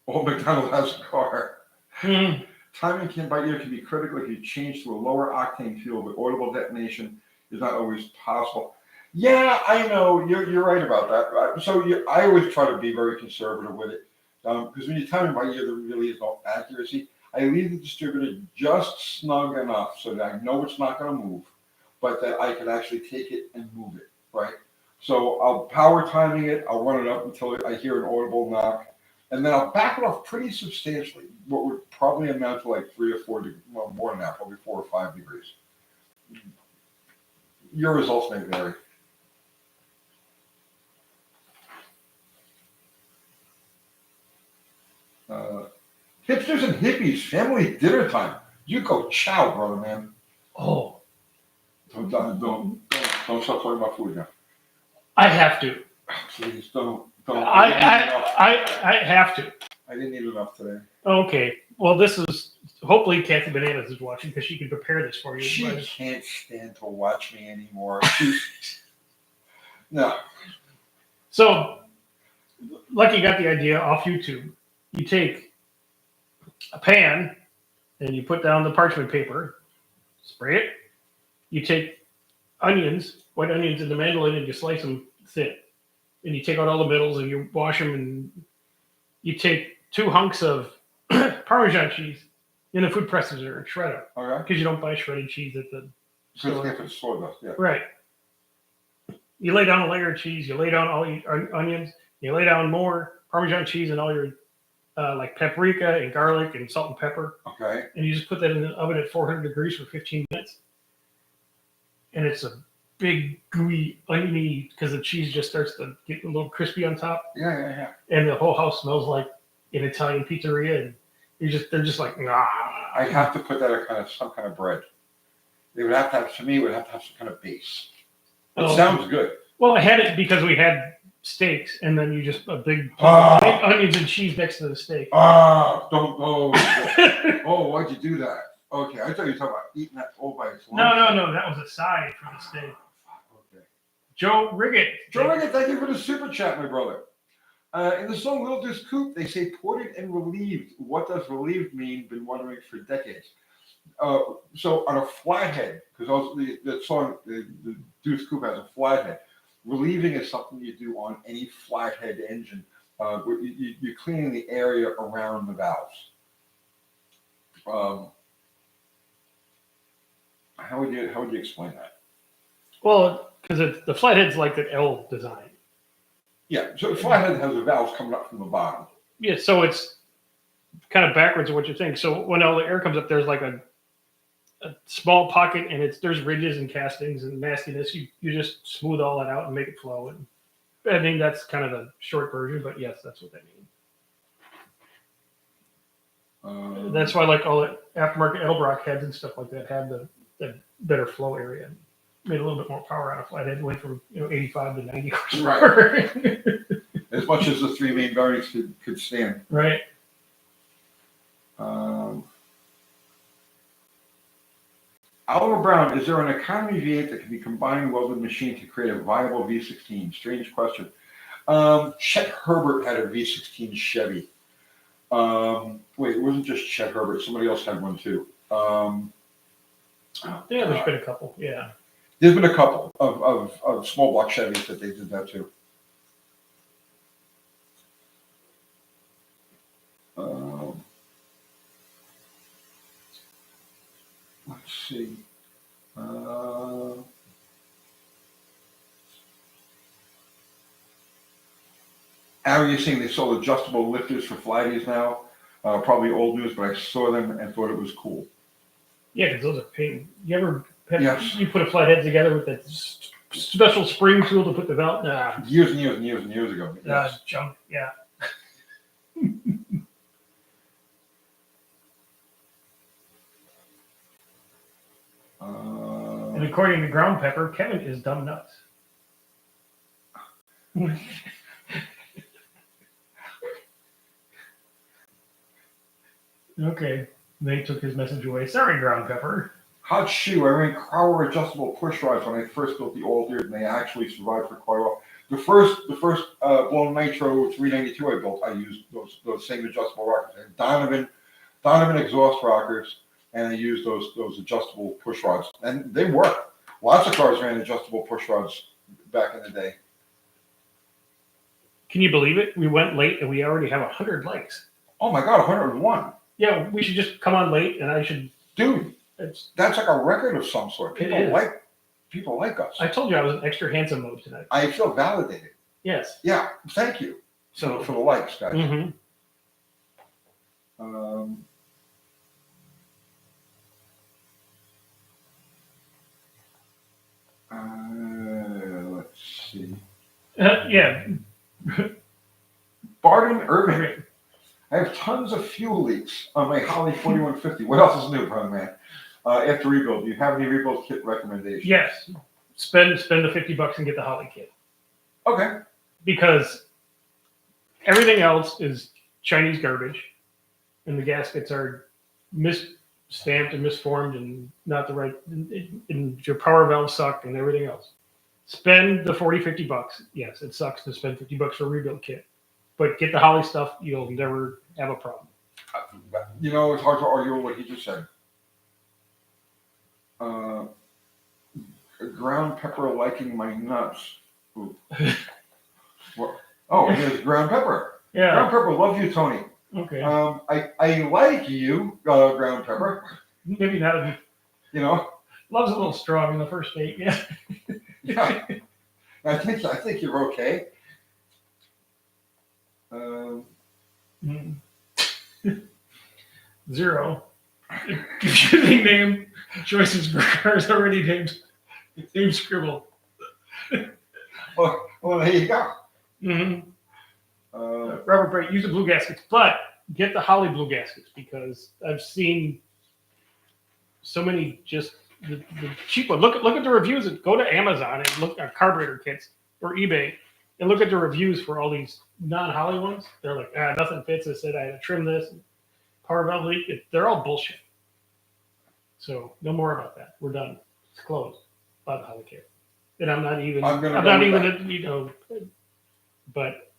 Oh, McDonald has a car. Timing by ear can be critical if you change to a lower octane fuel, but audible detonation is not always possible. Yeah, I know. You're right about that. So I always try to be very conservative with it. Because when you time by ear, there really is no accuracy. I leave the distributor just snug enough so that I know it's not going to move, but that I can actually take it and move it, right? So I'll power timing it. I'll run it up until I hear an audible knock, and then I'll back it off pretty substantially, what would probably amount to like 3 or 4 degrees, well, more than that, probably 4 or 5 degrees. Your results may vary. Hipsters and hippies, family dinner time. You go chow, brother, man. Oh. Don't stop talking about food now. I have to. Please don't. I have to. I didn't eat enough today. Okay. Well, this is hopefully Kathy Bananas is watching because she can prepare this for you. She can't stand to watch me anymore. No. So, Lucky got the idea off YouTube. You take a pan and you put down the parchment paper, spray it. You take onions, white onions in the mandolin, and you slice them thin. And you take out all the middles and you wash them, and you take 2 hunks of Parmesan cheese in the food processor and shred them. Okay. Because you don't buy shredded cheese at the store. If it's sawdust, yeah. Right. You lay down a layer of cheese, you lay down all your onions, you lay down more Parmesan cheese and all your like paprika and garlic and salt and pepper. Okay. And you just put that in the oven at 400 degrees for 15 minutes. And it's a big, gooey, oniony, because the cheese just starts to get a little crispy on top. Yeah. And the whole house smells like an Italian pizzeria. And they're just like, nah. I have to put that in some kind of bread. It would have to have, to me, it would have to have some kind of base. It Oh. sounds good. Well, I had it because we had steaks, and then you just a big onions and cheese next to the steak. Don't go. Oh, why'd you do that? Okay, I thought you were talking about eating that all by itself. No, that was a side for the steak. Okay. Joe Riggett. Thank you for the super chat, my brother. In the song Little Deuce Coupe, they say ported and relieved. What does relieved mean? Been wondering for decades. So on a flathead, because also the song, the Deuce Coupe has a flathead. Relieving is something you do on any flathead engine. You're cleaning the area around the valves. How would you explain that? Well, because the flathead's like the L design. Yeah, so the flathead has the valves coming up from the bottom. Yeah, so it's kind of backwards of what you're saying. So when all the air comes up, there's like a small pocket, and there's ridges and castings and nastiness. You just smooth all that out and make it flow. And I mean, that's kind of the short version, but yes, that's what they mean. That's why like all the aftermarket Edelbrock heads and stuff like that had the better flow area. Made a little bit more power out of flathead. Went from 85 to 90 horsepower. Right. As much as the three main variants could stand. Right. Oliver Brown, is there an economy V8 that can be combined welded machine to create a viable V16? Strange question. Chet Herbert had a V16 Chevy. Wait, it wasn't just Chet Herbert. Somebody else had one too. Yeah, there's been a couple. Yeah. There's been a couple of small block Chevys that they did that too. Let's see. How are you seeing they sold adjustable lifters for flatties now? Probably old news, but I saw them and thought it was cool. Yeah, because those are pain. You ever Yes. you put a flathead together with that special spring tool to put the valve? Nah. Years and years and years and years ago. Yes. Junk. Yeah. And according to Ground Pepper, Kevin is dumb nuts. Okay, they took his message away. Sorry, Ground Pepper. Hot shoe. I ran Crowder adjustable push rods when I first built the Alder, and they actually survived for quite a while. The first blown Nitro 392 I built, I used those same adjustable rockers. And Donovan exhaust rockers, and I used those adjustable push rods, and they work. Lots of cars ran adjustable push rods back in the day. Can you believe it? We went late, and we already have 100 likes. Oh my God, 101. Yeah, we should just come on late, and I should. Dude, that's like a record of some sort. People like us. I told you I was in extra handsome mode tonight. I feel validated. Yes. Yeah, thank you. So for the likes, guys. Mm-hmm. Let's see. Yeah. Barton Irving. I have tons of fuel leaks on my Holly 4150. What else is new, brother man? After rebuild, do you have any rebuild kit recommendations? Yes. Spend the $50 and get the Holly kit. Okay. Because everything else is Chinese garbage, and the gaskets are misstamped and misformed and not the right. And your power valves suck and everything else. Spend the $50. Yes, it sucks to spend $50 for a rebuild kit, but get the Holly stuff. You'll never have a problem. It's hard to argue with what he just said. Ground Pepper liking my nuts. Here's Ground Pepper. Yeah. Ground Pepper, love you, Tony. Okay. I like you, Ground Pepper. Maybe not. Love's a little strong in the first date. Yeah. Yeah. I think you're okay. Zero. Confusing name choices for cars already named Scribble. Well, there you go. Mm-hmm. Robert Bright, use the blue gaskets, but get the Holly blue gaskets because I've seen so many just the cheap one. Look at the reviews. Go to Amazon and look at carburetor kits or eBay and look at the reviews for all these non-Holly ones. They're like, nothing fits. I said I had to trim this. Power valve leak. They're all bullshit. So no more about that. We're done. It's closed. Buy the Holly kit. And I'm not even. But.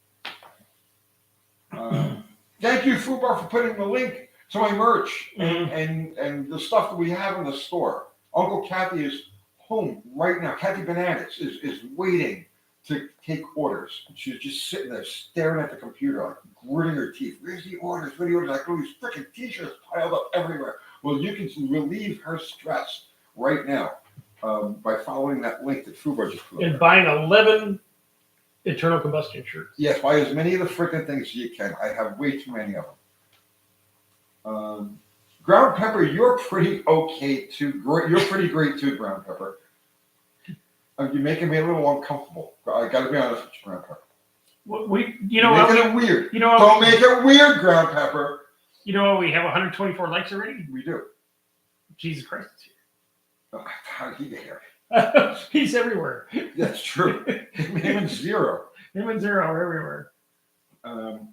Thank you, Fubar, for putting the link to my merch and the stuff that we have in the store. Uncle Kathy is home right now. Kathy Bananas is waiting to take orders. She's just sitting there staring at the computer, like gritting her teeth. Where's the orders? Where are the orders? Like all these freaking t-shirts piled up everywhere. Well, you can relieve her stress right now by following that link that Fubar just put. And buying 11 internal combustion shirts. Yes, buy as many of the freaking things as you can. I have way too many of them. Ground Pepper, you're pretty okay too. You're pretty great too, Ground Pepper. You're making me a little uncomfortable. I got to be honest with you, Ground Pepper. Making it weird. Don't make it weird, Ground Pepper. You know, we have 124 likes already. We do. Jesus Christ, it's here. Oh, how did he get here? He's everywhere. That's true. Him and Zero. Him and Zero are everywhere.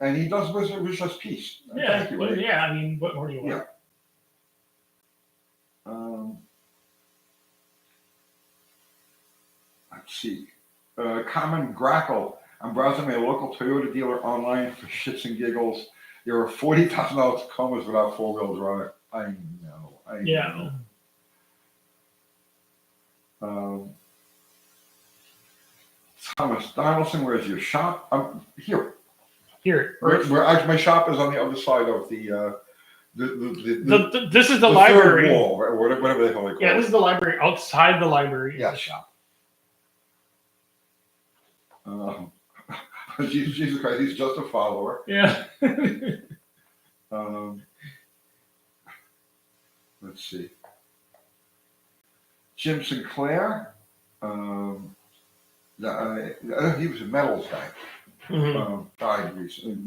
And he does with just peace. Yeah, Thank you, right? yeah. I mean, what more do you want? Yeah. Let's see. Common Grackle. I'm browsing my local Toyota dealer online for shits and giggles. There are $40,000 Tacomas without four-wheel drive. I know. Thomas Donaldson, where's your shop? Here. My shop is on the other side of this is the library. Third wall, or whatever the hell they call it. Yeah, this is the library. Outside the library is the shop. Jesus Christ, he's just a follower. Yeah. Let's see. Jim Sinclair. He was a metals guy. Died recently.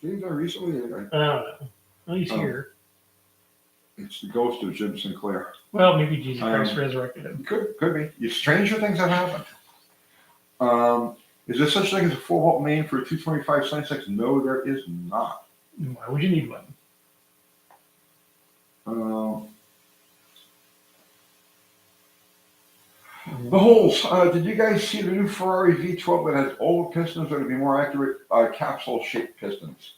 Did he die recently? I don't know. Well, he's here. It's the ghost of Jim Sinclair. Well, maybe Jesus Christ resurrected him. Could be. Stranger things have happened. Is there such thing as a 4-volt main for a 225 Sensex? No, there is not. Why would you need one? The holes. Did you guys see the new Ferrari V12 that has oval pistons, or to be more accurate, capsule-shaped pistons?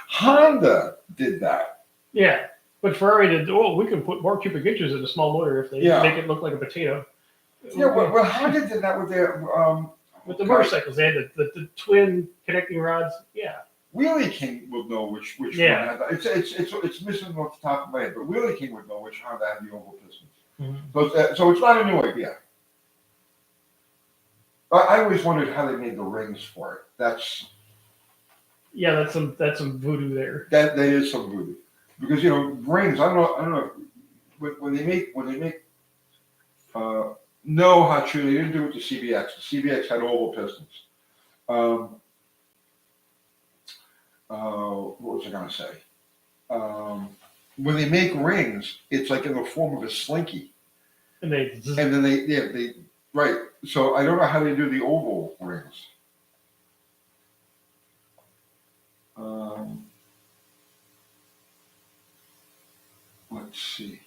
Honda did that. Yeah, but Ferrari did. Oh, we can put more cubic inches in a small motor if they make it look like a potato. Yeah, well, Honda did that with their motorcycles. They had the twin connecting rods. Yeah. Wheelie King would know which one had that. It's missing off the top of my head, but Wheelie King would know which Honda had the oval pistons. So it's not a new idea. I always wondered how they made the rings for it. That's some voodoo there. That is some voodoo, because rings. I don't know when they make no, how true, they didn't do it with the CBX. The CBX had oval pistons. What was I going to say? When they make rings, it's like in the form of a slinky. And then they right. So I don't know how they do the oval rings. Let's see.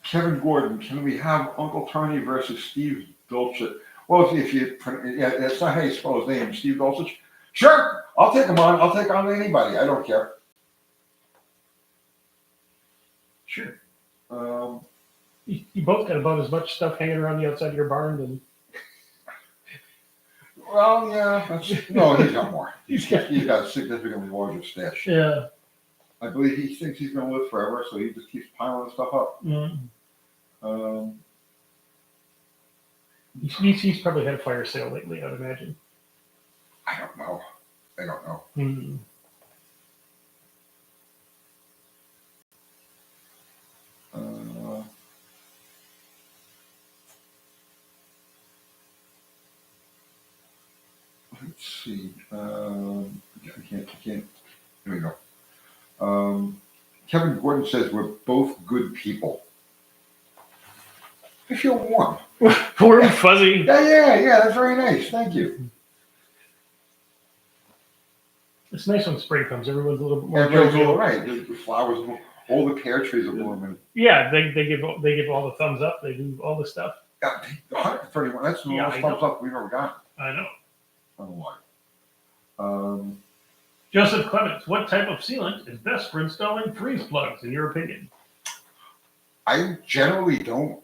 Kevin Gordon, can we have Uncle Tony versus Steve Dulcich? Well, that's not how you spell his name, Steve Dulcich. Sure, I'll take him on. I'll take on anybody. I don't care. Sure. You both got about as much stuff hanging around the outside of your barn than. Well, yeah. No, he's got more. He's got a significantly larger stash. Yeah. I believe he thinks he's going to live forever, so he just keeps piling stuff up. He's probably had a fire sale lately, I'd imagine. I don't know. Let's see. I can't. Here we go. Kevin Gordon says we're both good people. I feel warm. Warm, fuzzy. Yeah, that's very nice. Thank you. It's nice when spring comes. Everyone's a little bit more Everybody's jovial. all right. The flowers, all the pear trees are blooming. Yeah, they give all the thumbs up. They do all the stuff. Yeah, 131. That's the Yeah, lowest I thumbs know. up we've ever gotten. I know. I don't know why. Joseph Clements, what type of sealant is best for installing freeze plugs, in your opinion? I generally don't.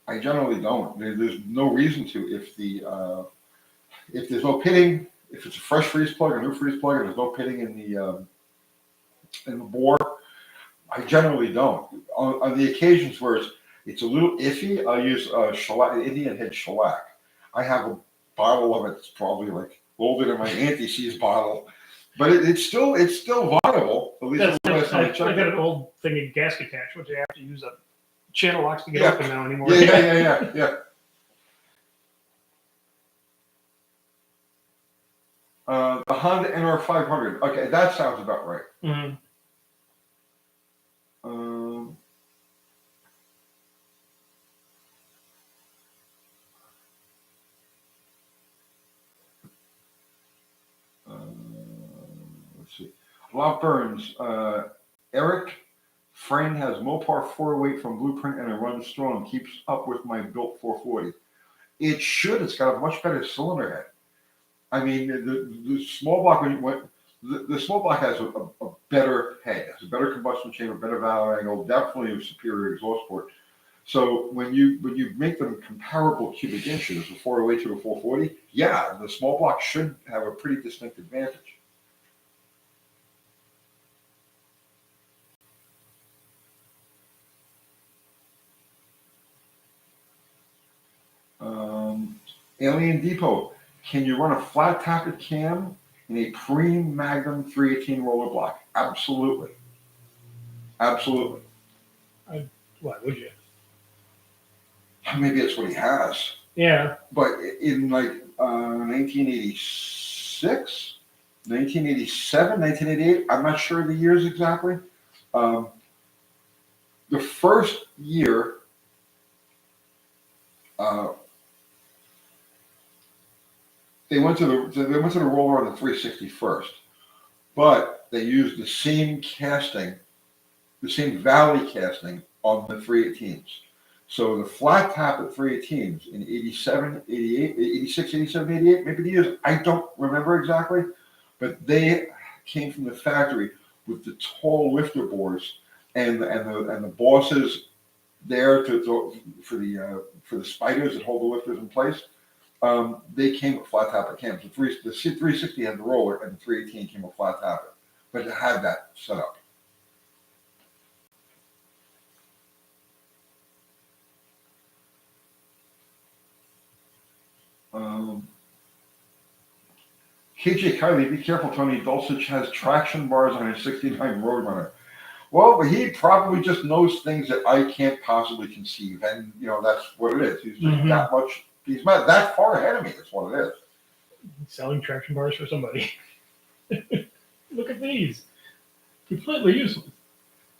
There's no reason to if there's no pitting, if it's a fresh freeze plug, a new freeze plug, and there's no pitting in the bore, I generally don't. On the occasions where it's a little iffy, I'll use shellac, Indian head shellac. I have a bottle of it that's probably like older than my anti-seize bottle, but it's still viable. At least That's the last time I I checked got it. an old thing in gasket catch, which I have to use a channel locks to get Yeah. open now anymore. Yeah. The Honda NR500. Okay, that sounds about right. Mm-hmm. Let's see. Rob Burns. Eric, friend has Mopar 408 from Blueprint and it runs strong. Keeps up with my built 440. It should. It's got a much better cylinder head. I mean, the small block the small block has a better head, has a better combustion chamber, better valve angle, definitely a superior exhaust port. So when you make them comparable cubic inches, a 408 to a 440, yeah, the small block should have a pretty distinct advantage. Alien Depot, can you run a flat tappet cam in a Preem Magnum 318 roller block? Absolutely. Absolutely. Why would you? Maybe that's what he has. Yeah. But in like 1986, 1987, 1988, I'm not sure the years exactly. The first year, they went to the roller on the 360 first, but they used the same casting, the same valley casting on the 318s. So the flat top at 318s in 87, 88, 86, 87, 88, maybe the years, I don't remember exactly, but they came from the factory with the tall lifter bores and the bosses there for the spiders that hold the lifters in place. They came with flat top cams. The 360 had the roller and the 318 came with flat top, but it had that set up. KJ Kylie, be careful, Tony. Dulcich has traction bars on his 69 Roadrunner. Well, but he probably just knows things that I can't possibly conceive, and that's what it is. He's just that much. He's not that far ahead of me. That's what it is. Selling traction bars for somebody. Look at these. Completely useless.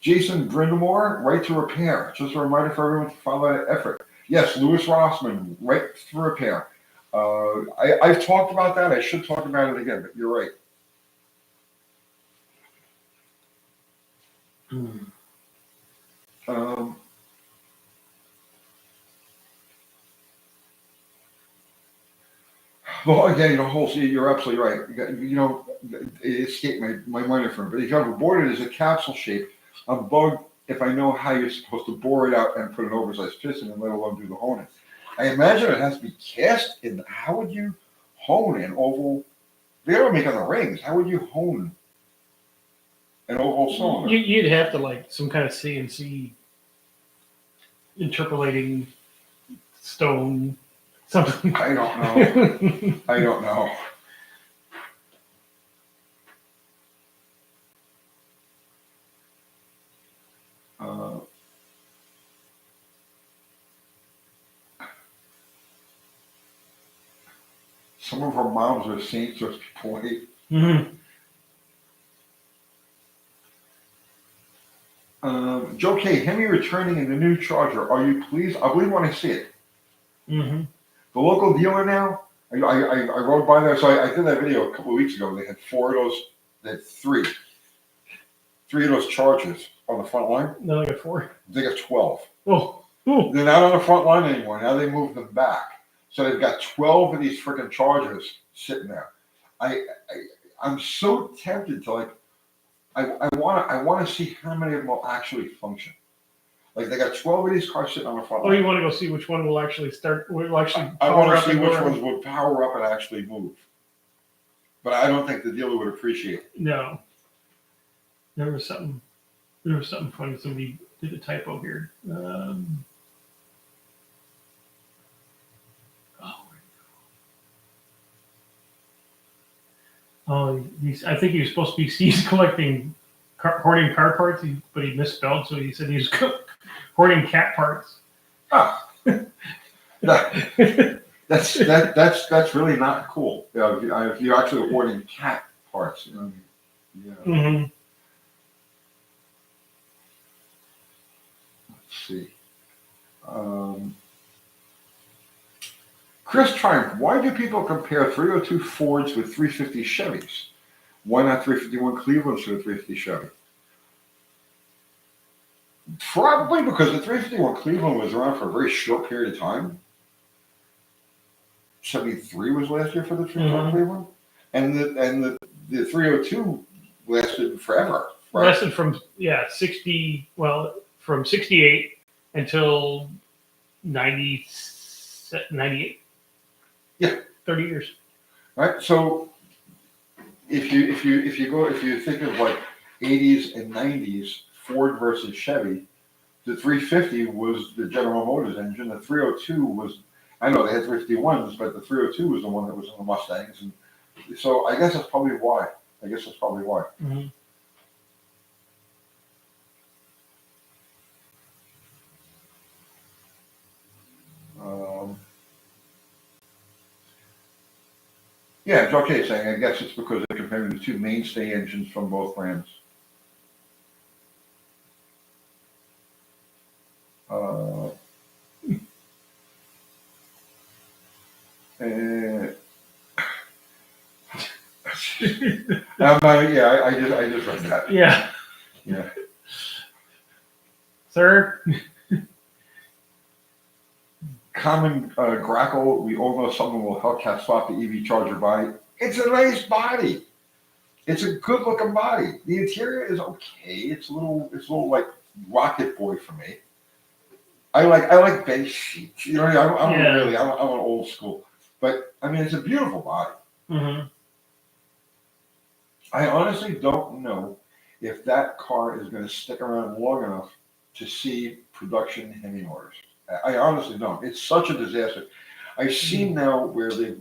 Jason Brindamore, right to repair. Just a reminder for everyone to follow that effort. Yes, Louis Rossman, right to repair. I've talked about that. I should talk about it again, but you're right. Well, again, you're absolutely right. It escaped my mind from it. But if you have a board that is a capsule shape, I'm bugged if I know how you're supposed to bore it out and put an oversized piston and let alone do the honing. I imagine it has to be cast in. How would you hone an oval? They don't make on the rings. How would you hone an oval cylinder? You'd have to like some kind of CNC interpolating stone, something. I don't know. Some of our moms are saints at this point. Joe K. Hemi returning in the new Charger. Are you pleased? I believe when I see it. Mm-hmm. The local dealer now. I rode by there, so I did that video a couple of weeks ago. They had four of those. They had three of those Chargers on the front line. Now they got 4. They got 12. Oh, ooh. They're not on the front line anymore. Now they moved them back. So they've got 12 of these freaking Chargers sitting there. I'm so tempted to like. I want to see how many of them will actually function. Like they got 12 of these cars sitting on the front Oh, line. you want to go see which one will actually start? Will actually. I want power to up see and which go ones would power up and actually move. But I don't think the dealer would appreciate it. No. There was something funny. Somebody did a typo here. I think he was supposed to be seized collecting, hoarding car parts, but he misspelled, so he said he was hoarding cat parts. Ah, that's really not cool. If you're actually hoarding cat parts, yeah. Mm-hmm. Let's see. Chris Triumph, why do people compare 302 Fords with 350 Chevys? Why not 351 Clevelands to a 350 Chevy? Probably because the 351 Cleveland was around for a very short period of time. 73 was last year for the 351 Cleveland, and the 302 lasted forever. Right? Lasted from 68 until 98. Yeah, 30 years. Right. So if you think of like 80s and 90s Ford versus Chevy, the 350 was the General Motors engine. The 302 was, I know they had 351s, but the 302 was the one that was in the Mustangs, and so I guess that's probably why. Mm-hmm. Yeah, Joe K saying, I guess it's because they're comparing the two mainstay engines from both brands. I just read that. Yeah. Yeah. Sir? Common grackle, we all know someone will Hellcat swap the EV Charger body. It's a nice body. It's a good looking body. The interior is okay. It's a little like Rocket Boy for me. I like bench seats. You know, I'm an old school. But I mean, it's a beautiful body. Mm-hmm. I honestly don't know if that car is going to stick around long enough to see production Hemi orders. I honestly don't. It's such a disaster. I've seen now where they're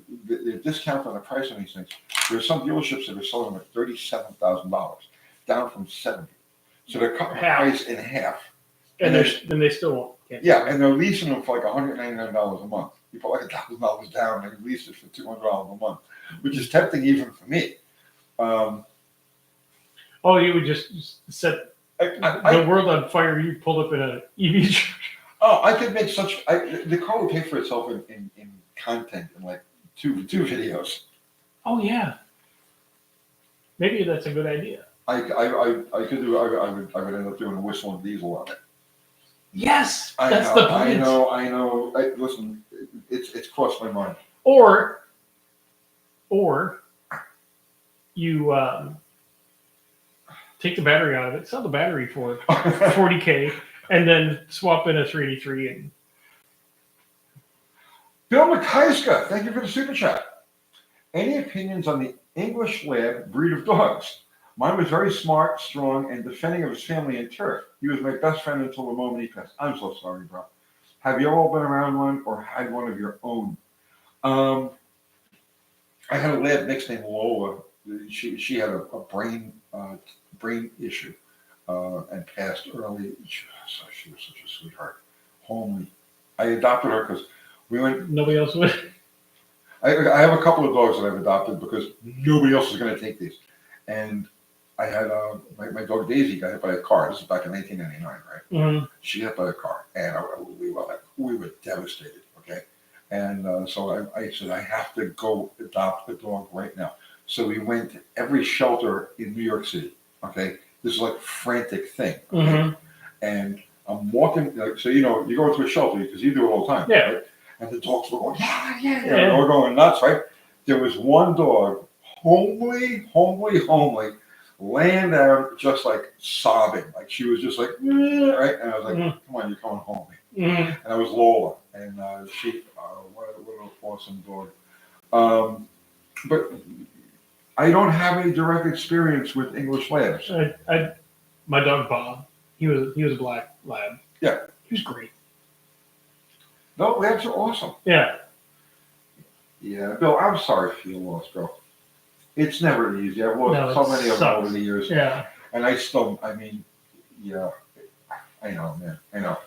discounting the price on these things. There's some dealerships that are selling them at $37,000, down from $70,000. So they're cutting the price in half. And they still won't. Yeah, and they're leasing them for like $199 a month. You put like $1,000 down and you lease it for $200 a month, which is tempting even for me. You would just set the world on fire. You pulled up in an EV charger. Oh, I could make the car would pay for itself in content in like two videos. Oh yeah. Maybe that's a good idea. I could do. I would end up doing a whistle and diesel on it. Yes, that's the point. I know. Listen, it's crossed my mind. Or you take the battery out of it, sell the battery for $40K, and then swap in a 383. And Bill McKaiska, thank you for the super chat. Any opinions on the English Lab breed of dogs? Mine was very smart, strong, and defending of his family and turf. He was my best friend until the moment he passed. I'm so sorry, bro. Have you all been around one or had one of your own? I had a lab mix named Lola. She had a brain issue and passed early. She was such a sweetheart. Homely. I adopted her because we went. Nobody else would. I have a couple of dogs that I've adopted because nobody else is going to take these. And I had my dog Daisy got hit by a car. This is back in 1999, right? Mm-hmm. She got hit by a car, and we were devastated. Okay, and so I said I have to go adopt a dog right now. So we went to every shelter in New York City. Okay, this is like a frantic thing. Okay? Mm-hmm. And I'm walking, so you go into a shelter because you do it all the time. Yeah. Right? And the dogs were going, yeah. They were going nuts, right? There was one dog, homely, laying down, just like sobbing, like she was just like, right? And I was like, come on, you're coming home. Mm-hmm. And I was Lola, and she, what an awesome dog. But I don't have any direct experience with English labs. My dog Bob, he was a black lab. Yeah, he was great. No, labs are awesome. Yeah. Yeah, Bill, I'm sorry for your loss, bro. It's never easy. I've lost so many of them over the years. Yeah. And yeah, I know, man. I know.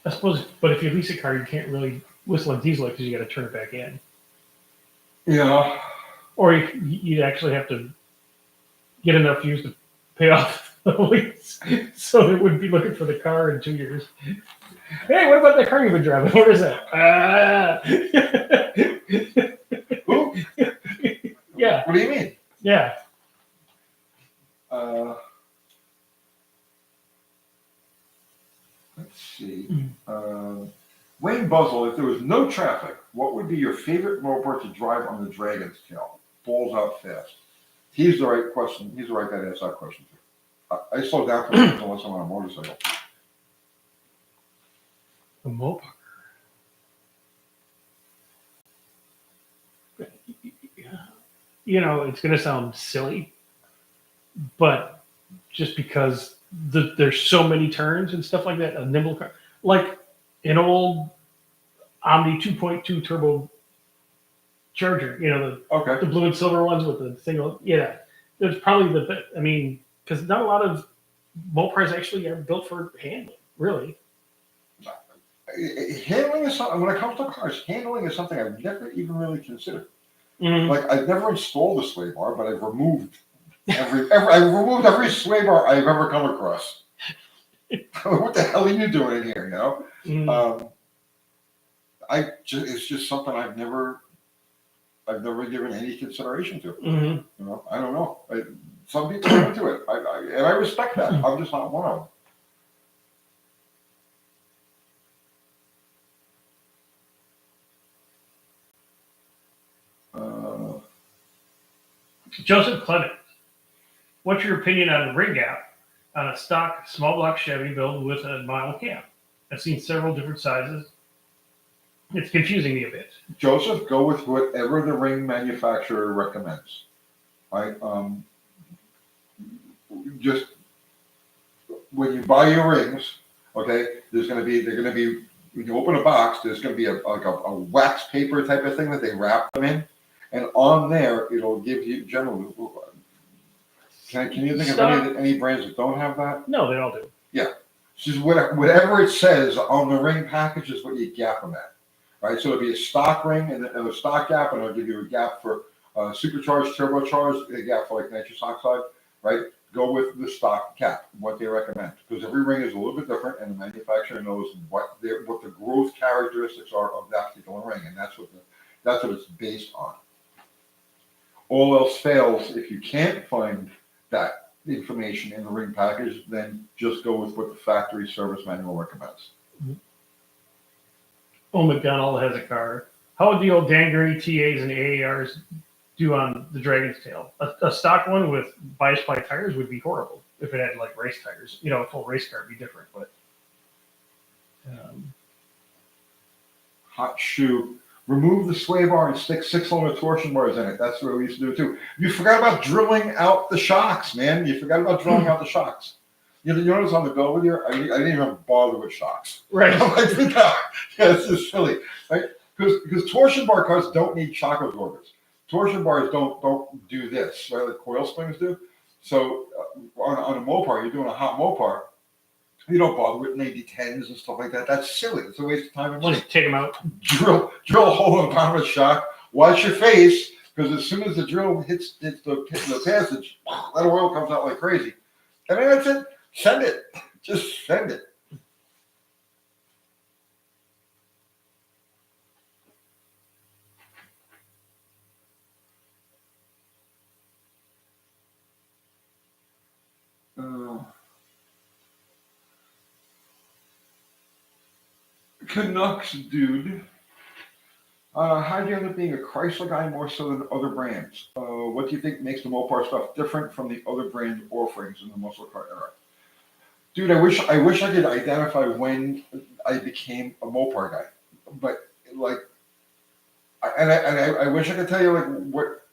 I suppose, but if you lease a car, you can't really whistle a diesel because you got to turn it back in. Yeah. Or you'd actually have to get enough use to pay off the lease, so they wouldn't be looking for the car in 2 years. Hey, what about that car you've been driving? What is that? Who? Yeah. What do you mean? Yeah. Let's see. Wayne Buzzle, if there was no traffic, what would be your favorite motor to drive on the Dragon's Tail? Balls out fast. He's the right question. He's the right guy to ask that question to. I slow down for unless I'm on a motorcycle. A Mopar. It's going to sound silly, but just because there's so many turns and stuff like that, a nimble car, like an old Omni 2.2 turbo Charger, the blue and silver ones with the single, there's probably the best. I mean, because not a lot of Mopars actually are built for handling, really. Handling is something, when it comes to cars, handling is something I've never even really considered. Mm-hmm. Like, I've never installed a sway bar, but I've removed every sway bar I've ever come across. What the hell are you doing in here, Mm-hmm. It's just something I've never given any consideration to. Mm-hmm. I don't know. Some people are into it, and I respect that. I'm just not one of them. Joseph Clement, what's your opinion on the ring gap on a stock small block Chevy built with a mile cam? I've seen several different sizes. It's confusing me a bit. Joseph, go with whatever the ring manufacturer recommends. Just when you buy your rings, okay, they're going to be when you open a box, there's going to be a wax paper type of thing that they wrap them in, and on there it'll give you generally. Can you think of any brands that don't have that? No, they all do. Yeah, just whatever it says on the ring package is what you gap them at, right? So it'll be a stock ring and a stock gap, and it'll give you a gap for supercharged, turbocharged, a gap for like nitrous oxide, right? Go with the stock cap, what they recommend, because every ring is a little bit different, and the manufacturer knows what the growth characteristics are of that particular ring, and that's what it's based on. All else fails, if you can't find that information in the ring package, then just go with what the factory service manual recommends. Mm-hmm. Old McDonald has a car. How would the old Danbury TAs and AARs do on the Dragon's Tail? A stock one with bias-ply tires would be horrible if it had like race tires. A full race car would be different, but hot shoe. Remove the sway bar and stick 6-cylinder torsion bars in it. That's what we used to do too. You forgot about drilling out the shocks, man. You forgot about drilling out the shocks. You notice on the Belvedere, I didn't even bother with shocks. Right. I'm like, no, it's just silly, right? Because torsion bar cars don't need shock absorbers. Torsion bars don't do this, right? Like coil springs do. So on a Mopar, you're doing a hot Mopar, you don't bother with maybe 10s and stuff like that. That's silly. It's a waste of time and money. Just take them out. Drill a hole in the bottom of the shock, watch your face, because as soon as the drill hits the passage, that oil comes out like crazy. And then that's it. Send it. Just send it. Canucks dude. How do you end up being a Chrysler guy more so than other brands? What do you think makes the Mopar stuff different from the other brand offerings in the muscle car era? Dude, I wish I could identify when I became a Mopar guy, but like, I wish I could tell you like what.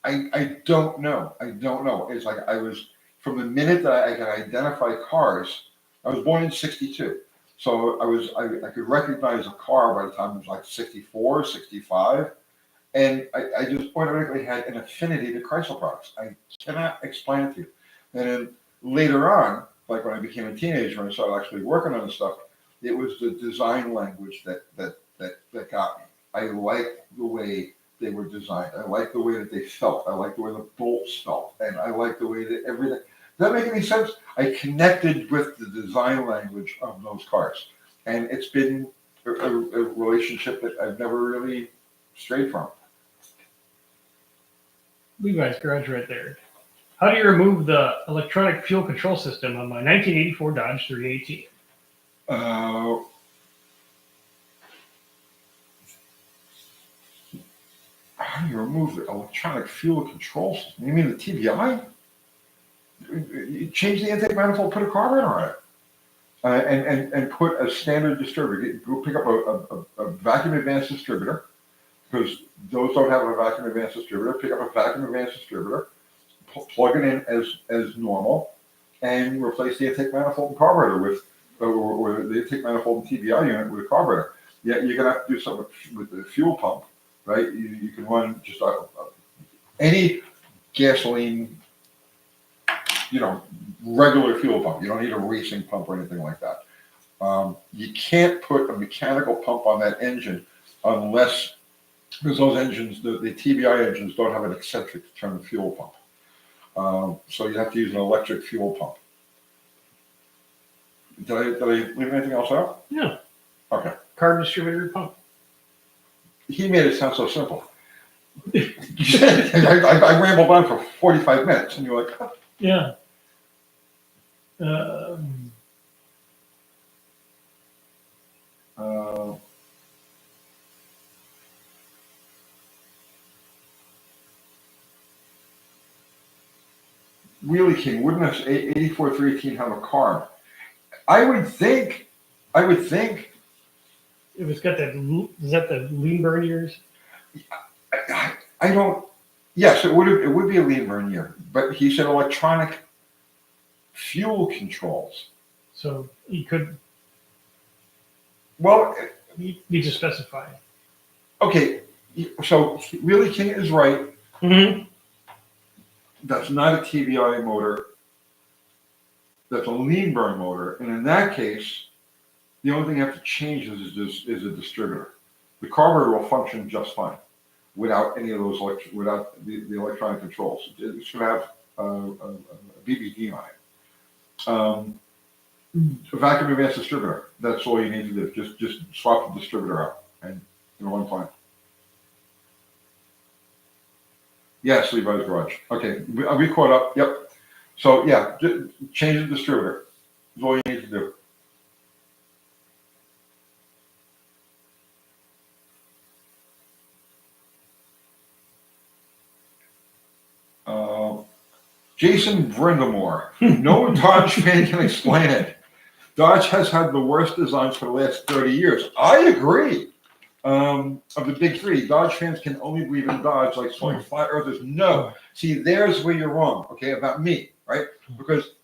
I don't know. I don't know. It's like I was from the minute that I could identify cars. I was born in '62. So I could recognize a car by the time I was like 64, 65. And I just automatically had an affinity to Chrysler products. I cannot explain it to you. And then later on, like when I became a teenager and started actually working on the stuff, it was the design language that got me. I liked the way they were designed. I liked the way that they felt. I liked the way the bolts felt. And I liked the way that everything. Does that make any sense? I connected with the design language of those cars. And it's been a relationship that I've never really strayed from. Levi's garage right there. How do you remove the electronic fuel control system on my 1984 Dodge 318? How do you remove the electronic fuel control system? You mean the TBI? You change the intake manifold, put a carburetor on it, and put a standard distributor. Go pick up a vacuum advanced distributor, because those don't have a vacuum advanced distributor. Pick up a vacuum advanced distributor, plug it in as normal, and replace the intake manifold and carburetor with, or the intake manifold and TBI unit with a carburetor. Yeah, you're gonna have to do something with the fuel pump, right? You can run just any gasoline, regular fuel pump. You don't need a racing pump or anything like that. You can't put a mechanical pump on that engine unless, because those engines, the TBI engines, don't have an eccentric to turn the fuel pump. So you have to use an electric fuel pump. Did I leave anything else out? No. Okay. Carb distributor pump. He made it sound so simple. I rambled on for 45 minutes, and you're like, oh. Yeah. Wheelie King, wouldn't a 84 318 have a carb? I would think. If it's got that, is that the lean burn years? I don't. Yes, it would be a lean burn year, but he said electronic fuel controls. So he could. Well, he needs to specify. Okay, so Wheelie King is right. Mm-hmm. That's not a TBI motor. That's a lean burn motor, and in that case, the only thing you have to change is a distributor. The carburetor will function just fine without any of those without the electronic controls. It's going to have a BBD on it. A vacuum advanced distributor. That's all you need to do. Just swap the distributor out, and it'll run fine. Yes, Levi's garage. Okay, we caught up. Yep. So yeah, just change the distributor. That's all you need to do. Jason Brindamore. No Dodge fan can explain it. Dodge has had the worst designs for the last 30 years. I agree. Of the big three, Dodge fans can only believe in Dodge like flat earthers. No. See, there's where you're wrong, okay, about me, right? Because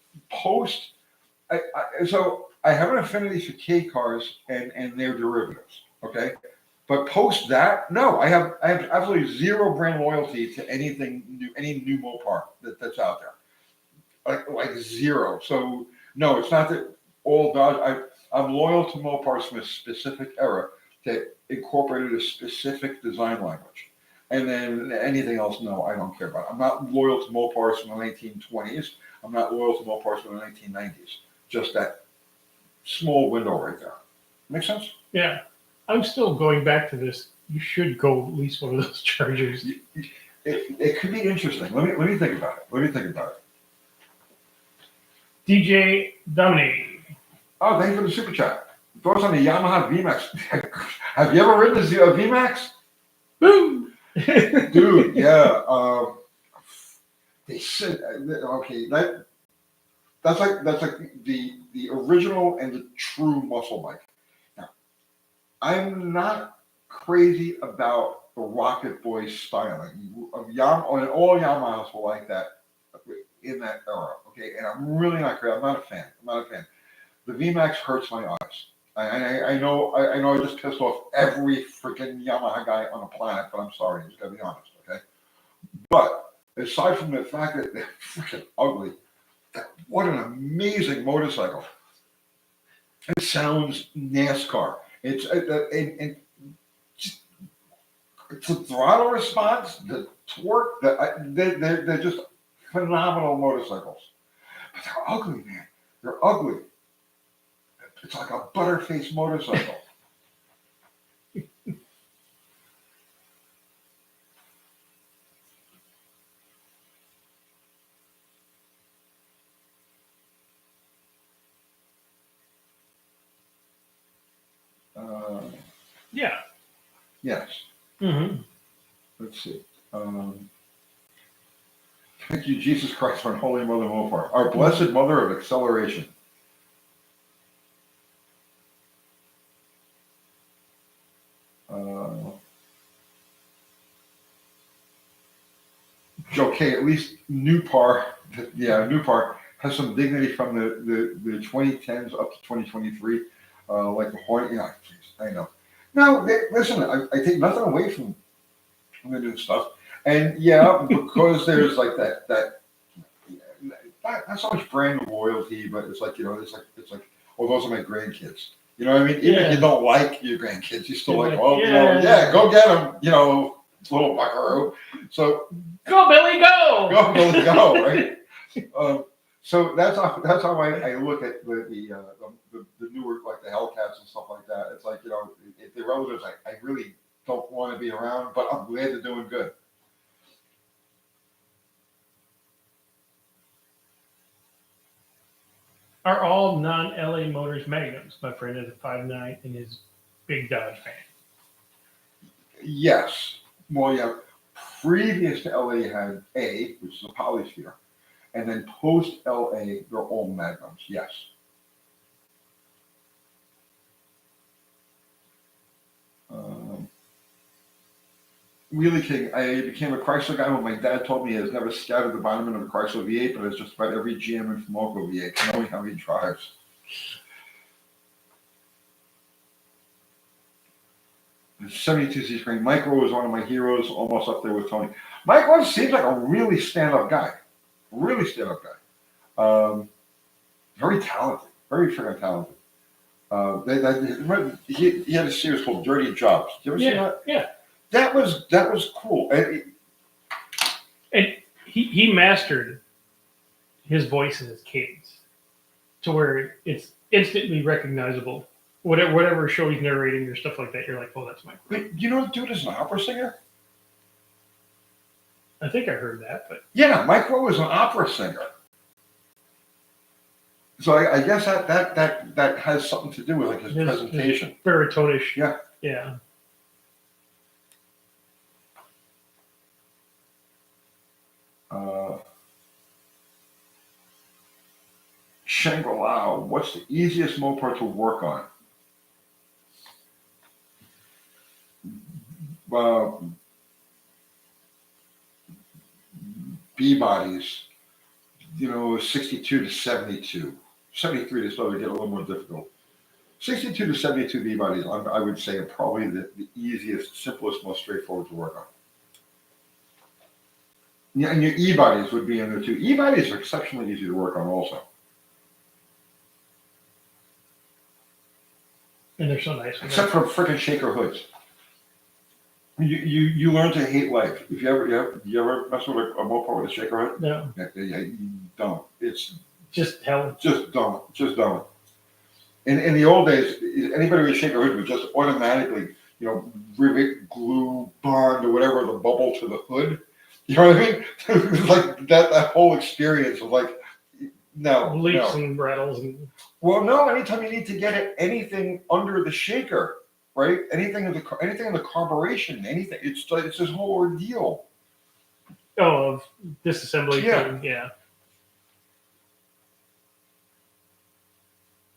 so I have an affinity for K cars and their derivatives, okay? But post that, no, I have absolutely zero brand loyalty to anything new, any new Mopar that's out there, like zero. So no, it's not that all Dodge. I'm loyal to Mopars from a specific era that incorporated a specific design language. And then anything else, no, I don't care about. I'm not loyal to Mopars from the 1920s. I'm not loyal to Mopars from the 1990s. Just that small window right there. Make sense? Yeah. I'm still going back to this. You should go at least one of those chargers. It could be interesting. Let me think about it. DJ Dominic. Oh, thank you for the super chat. Thoughts on the Yamaha VMAX? Have you ever ridden a VMAX? Boom! Dude, yeah. They said okay. That's like the original and the true muscle bike. Now, I'm not crazy about the Rocket Boy styling. All Yamahas were like that in that era. Okay, and I'm really not crazy. I'm not a fan. The VMAX hurts my eyes. I know I just pissed off every freaking Yamaha guy on the planet, but I'm sorry, I just gotta be honest, okay? But aside from the fact that they're freaking ugly, what an amazing motorcycle. It sounds NASCAR. It's the throttle response, the torque, they're just phenomenal motorcycles. But they're ugly, man. They're ugly. It's like a butterface motorcycle. Yeah. Yes. Mm-hmm. Let's see. Thank you, Jesus Christ, for Holy Mother Mopar, our blessed mother of acceleration. Okay, at least Newpar has some dignity from the 2010s up to 2023, like the Hornet. Yeah, geez, I know. Now, listen, I take nothing away from the new stuff, and yeah, because there's like that not so much brand loyalty, but it's like it's like oh, those are my grandkids. You know what I mean? Even if you don't like your grandkids, you still You're like, like, well, yeah. go get them, little buckaroo. So Go, Billy, go! go, Billy, go, right? So that's how I look at the newer, like the Hellcats and stuff like that. It's like, if they're relatives I really don't want to be around, but I'm glad they're doing good. Are all non-LA Motors Magnums? My friend is a 5'9" and is big Dodge fan. Yes. Well, yeah. Previous to LA, you had A, which is a polysphere, and then post LA, they're all Magnums. Yes. Wheelie King, I became a Chrysler guy when my dad told me he has never scouted the bottom end of a Chrysler V8, but it's just about every GM and Famoco V8, knowing how he drives. The 72C screen. Micro is one of my heroes, almost up there with Tony. Micro seems like a really stand-up guy. Very talented. Very freaking talented. He had a series called Dirty Jobs. Did you ever see that? Yeah. That was cool. And he mastered his voice and his cadence to where it's instantly recognizable. Whatever show he's narrating or stuff like that, you're like, oh, that's Mike. But the dude is an opera singer? I think I heard that, but yeah, Micro is an opera singer. So I guess that has something to do with like his presentation. His baritonish. Yeah. Yeah. Shangri-La, what's the easiest Mopar to work on? B bodies, 62 to 72. 73 to start to get a little more difficult. 62 to 72 B bodies, I would say, are probably the easiest, simplest, most straightforward to work on. Yeah, and your E bodies would be in there too. E bodies are exceptionally easy to work on also. And they're so nice. Except for freaking shaker hoods. You learn to hate life. If you ever mess with a moped with a shaker hood? No. You don't. It's just hell. Just don't. Just don't. In the old days, anybody with a shaker hood would just automatically, rivet, glue, bond, or whatever the bubble to the hood. You know what I mean? It was like that whole experience of like, no. Leaks and rattles and. Well, no. Anytime you need to get anything under the shaker, right? Anything in the carburation, anything. It's this whole ordeal. Oh, of disassembly. Yeah. Yeah.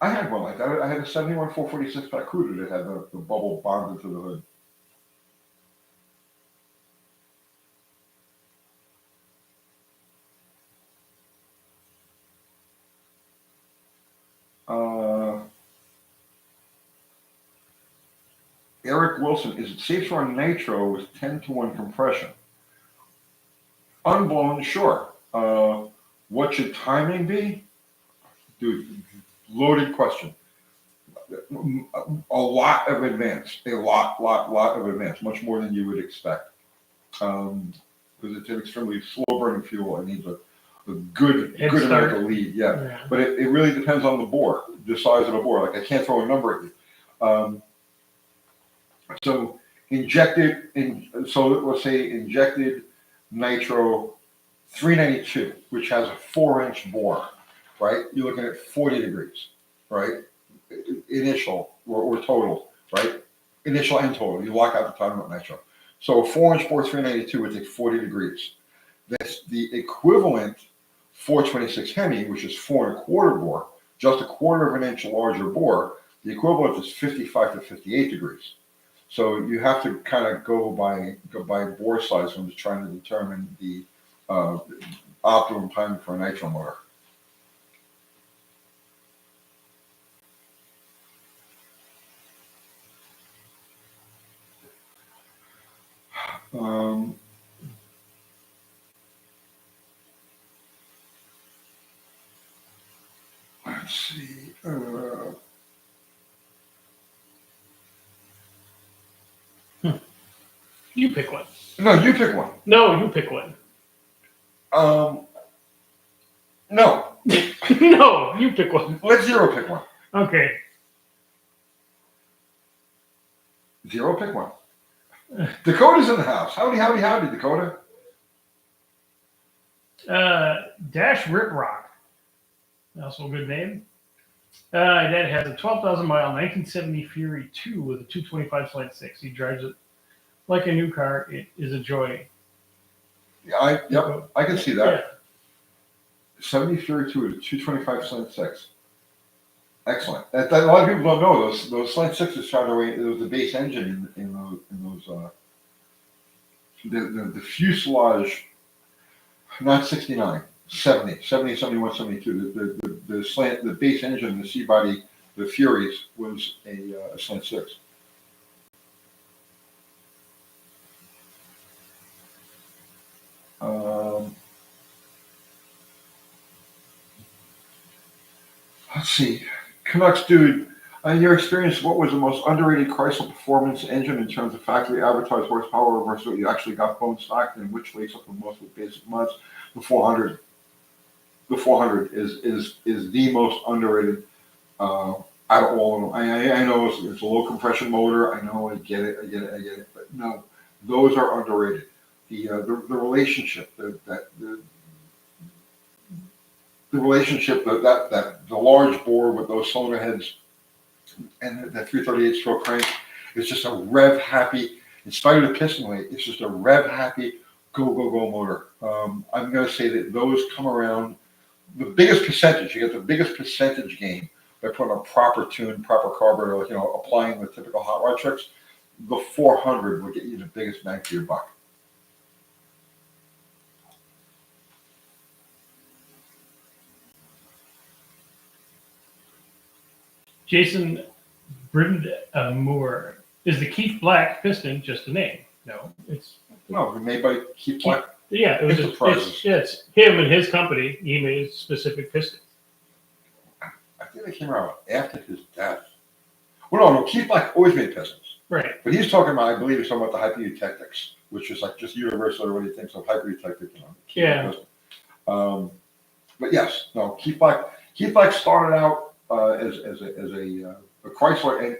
I had one like that. I had a 71 446 pack Cruiser that had the bubble bonded to the hood. Eric Wilson, is it safe to run Nitro with 10-to-1 compression? Unblown, sure. What should timing be? Dude, loaded question. A lot of advance, a lot of advance, much more than you would expect. Because it's an extremely slow burning fuel. It needs a good amount of lead. Yeah. But it really depends on the bore, the size of the bore. Like I can't throw a number at you. So let's say injected Nitro 392, which has a 4-inch bore, right? You're looking at 40 degrees, right? Initial or total, right? Initial and total. You lock out the time with Nitro. So a 4-inch bore 392 would take 40 degrees. That's the equivalent 426 Hemi, which is 4¼ bore, just a 1/4 of an inch larger bore. The equivalent is 55 to 58 degrees. So you have to kind of go by bore size when you're trying to determine the optimum time for a Nitro motor. Let's see. You pick one. No, you pick one. No, you pick one. No. No, you pick one. Let Zero pick one. Okay. Zero pick one. Dakota's in the house. Howdy, Dakota. Dash Rip Rock. Also a good name. Dad has a 12,000-mile 1970 Fury 2 with a 225 slide 6. He drives it like a new car. It is a joy. Yeah, I can see that. Yeah. 70 Fury 2 with a 225 slant 6. Excellent. A lot of people don't know those slant 6s found their way. It was the base engine in those the fuselage, not 69, 70, 71, 72. The base engine, the C body, the Furies was a slant 6. Let's see. Canucks dude, in your experience, what was the most underrated Chrysler performance engine in terms of factory advertised horsepower versus what you actually got bone stocked, and which wakes up the most with basic mods? The 400. The 400 is the most underrated out of all of them. I know it's a low compression motor. I know, I get it. But no, those are underrated. The relationship the large bore with those cylinder heads and that 338 stroke crank is just a rev happy, in spite of the piston weight, it's just a rev happy go motor. I'm going to say that those come around the biggest percentage. You get the biggest percentage gain by putting a proper tune, proper carburetor, applying the typical hot rod tricks. The 400 will get you the biggest bang for your buck. Jason Brindamore. Is the Keith Black piston just a name? No, it's made by Keith Black. Yeah, it was it's him and his company. He made specific pistons. I think they came out after his death. Well, no, Keith Black always made pistons. Right. But he's talking about, I believe he's talking about the hyper-eutectics, which is like just universal, everybody thinks of hyper-eutectic, Yeah. But yes, no, Keith Black started out as a Chrysler,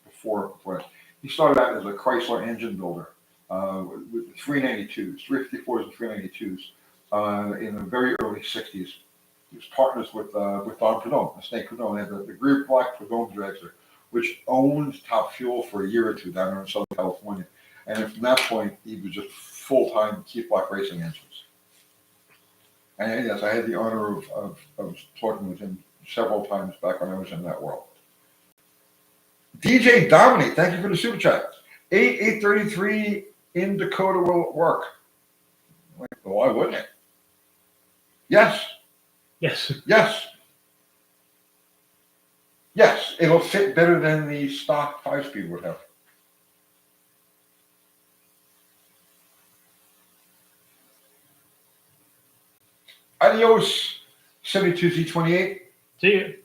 before he started out as a Chrysler engine builder with 392s, 354s and 392s in the very early 60s. He was partners with Don Prudhomme, Snake Prudhomme. They had the Greer Black Prudhomme dragster, which owned Top Fuel for a year or two down there in Southern California. And then from that point, he was just full-time Keith Black racing engines. And yes, I had the honor of talking with him several times back when I was in that world. DJ Dominic, thank you for the super chat. 833 in Dakota, will it work? Well, why wouldn't it? Yes. Yes. Yes. Yes, it'll fit better than the stock 5-speed would have. Adios, 72Z28. See you.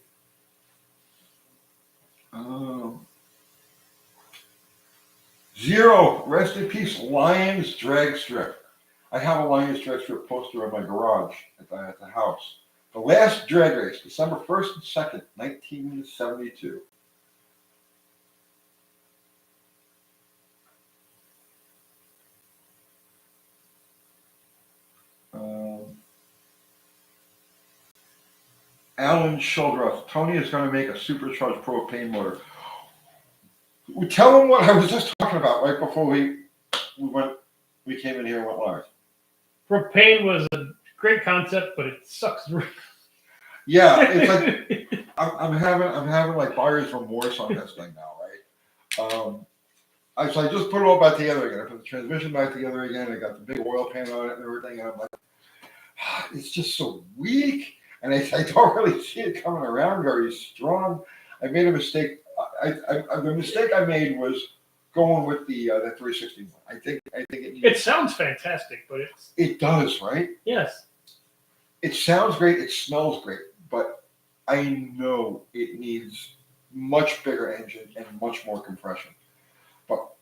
Zero, rest in peace, Lions drag strip. I have a Lions drag strip poster in my garage at the house. The last drag race, December 1st and 2nd, 1972. Alan Shouldroff, Tony is going to make a supercharged propane motor. Tell him what I was just talking about right before we came in here and went live. Propane was a great concept, but it sucks. Yeah, it's like I'm having like buyer's remorse on this thing now, right? So I just put it all back together again. I put the transmission back together again. I got the big oil pan on it and everything, and I'm like, it's just so weak, and I don't really see it coming around very strong. I made a mistake. The mistake I made was going with the 361. I think it sounds fantastic, but it does, right? Yes. It sounds great. It smells great, but I know it needs much bigger engine and much more compression. But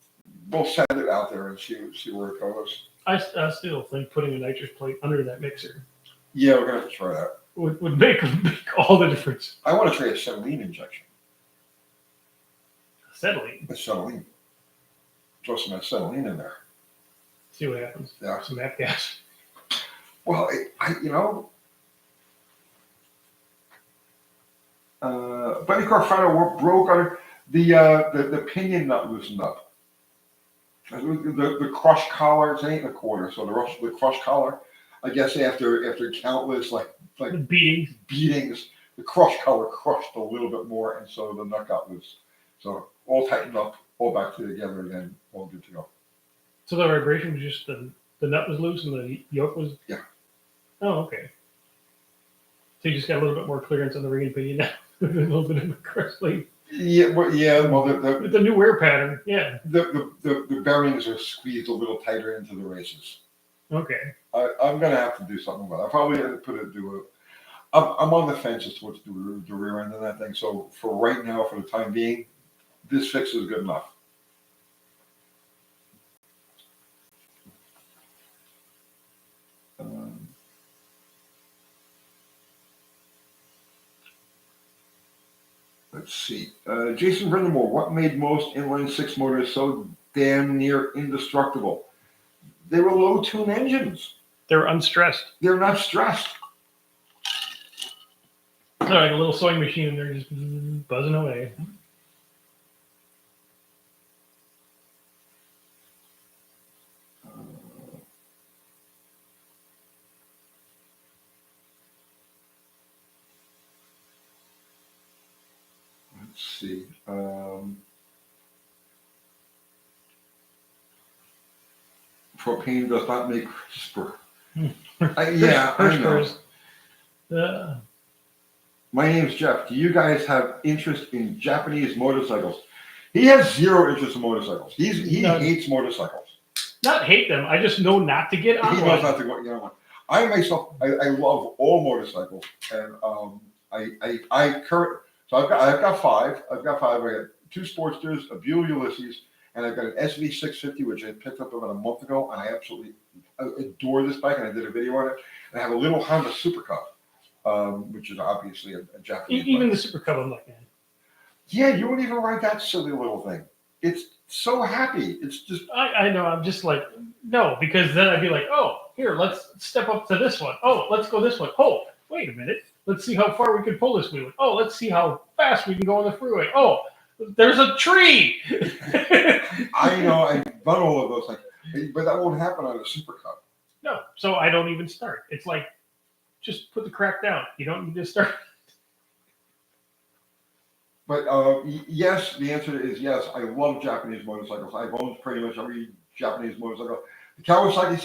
we'll send it out there and see where it goes. I still think putting a nitrous plate under that mixer. Yeah, we're gonna have to try that. Would make all the difference. I want to try a acetylene injection. Acetylene. Acetylene. Throw some acetylene in there. See what happens. Yeah. Some F gas. Well, Buddy Carfano broke on the pinion nut loosened up. The crush collar, it's an 8 1/4. So the crush collar, I guess after countless like beatings, the crush collar crushed a little bit more, and so the nut got loose. So all tightened up, all back together again, all good to go. So the vibration was just the nut was loose and the yoke was. Yeah. Oh, okay. So you just got a little bit more clearance on the ring and pinion now, a little bit of a crush plate. Yeah, well, with the new wear pattern, yeah. The bearings are squeezed a little tighter into the races. Okay. I'm gonna have to do something about it. I'll probably have to I'm on the fence as to what to do with the rear end of that thing. So for right now, for the time being, this fix is good enough. Let's see. Jason Brindamore, what made most inline 6 motors so damn near indestructible? They were low tune engines. They're unstressed. They're not stressed. They're like a little sewing machine and they're just buzzing away. Let's see. Propane does not make CRISPR. I know. My name's Jeff. Do you guys have interest in Japanese motorcycles? He has zero interest in motorcycles. He hates motorcycles. Not hate them. I just know not to get on He knows not to go. I myself, I love all motorcycles, and So I've got five. I got two Sportsters, a Buell Ulysses, and I've got an SV650, which I picked up about a month ago, and I absolutely adore this bike, and I did a video on it. And I have a little Honda Super Cup, which is obviously a Japanese Even bike. the Super Cup, I'm like, man. Yeah, you wouldn't even ride that silly little thing. It's so happy. It's just. I know. I'm just like, no, because then I'd be like, oh, here, let's step up to this one. Oh, let's go this one. Oh, wait a minute. Let's see how far we can pull this wheel. Oh, let's see how fast we can go on the freeway. Oh, there's a tree. I know. I've done all of those things, but that won't happen on a Super Cup. No, so I don't even start. It's like, just put the crack down. You don't need to start. But yes, the answer is yes. I love Japanese motorcycles. I've owned pretty much every Japanese motorcycle. The Kawasaki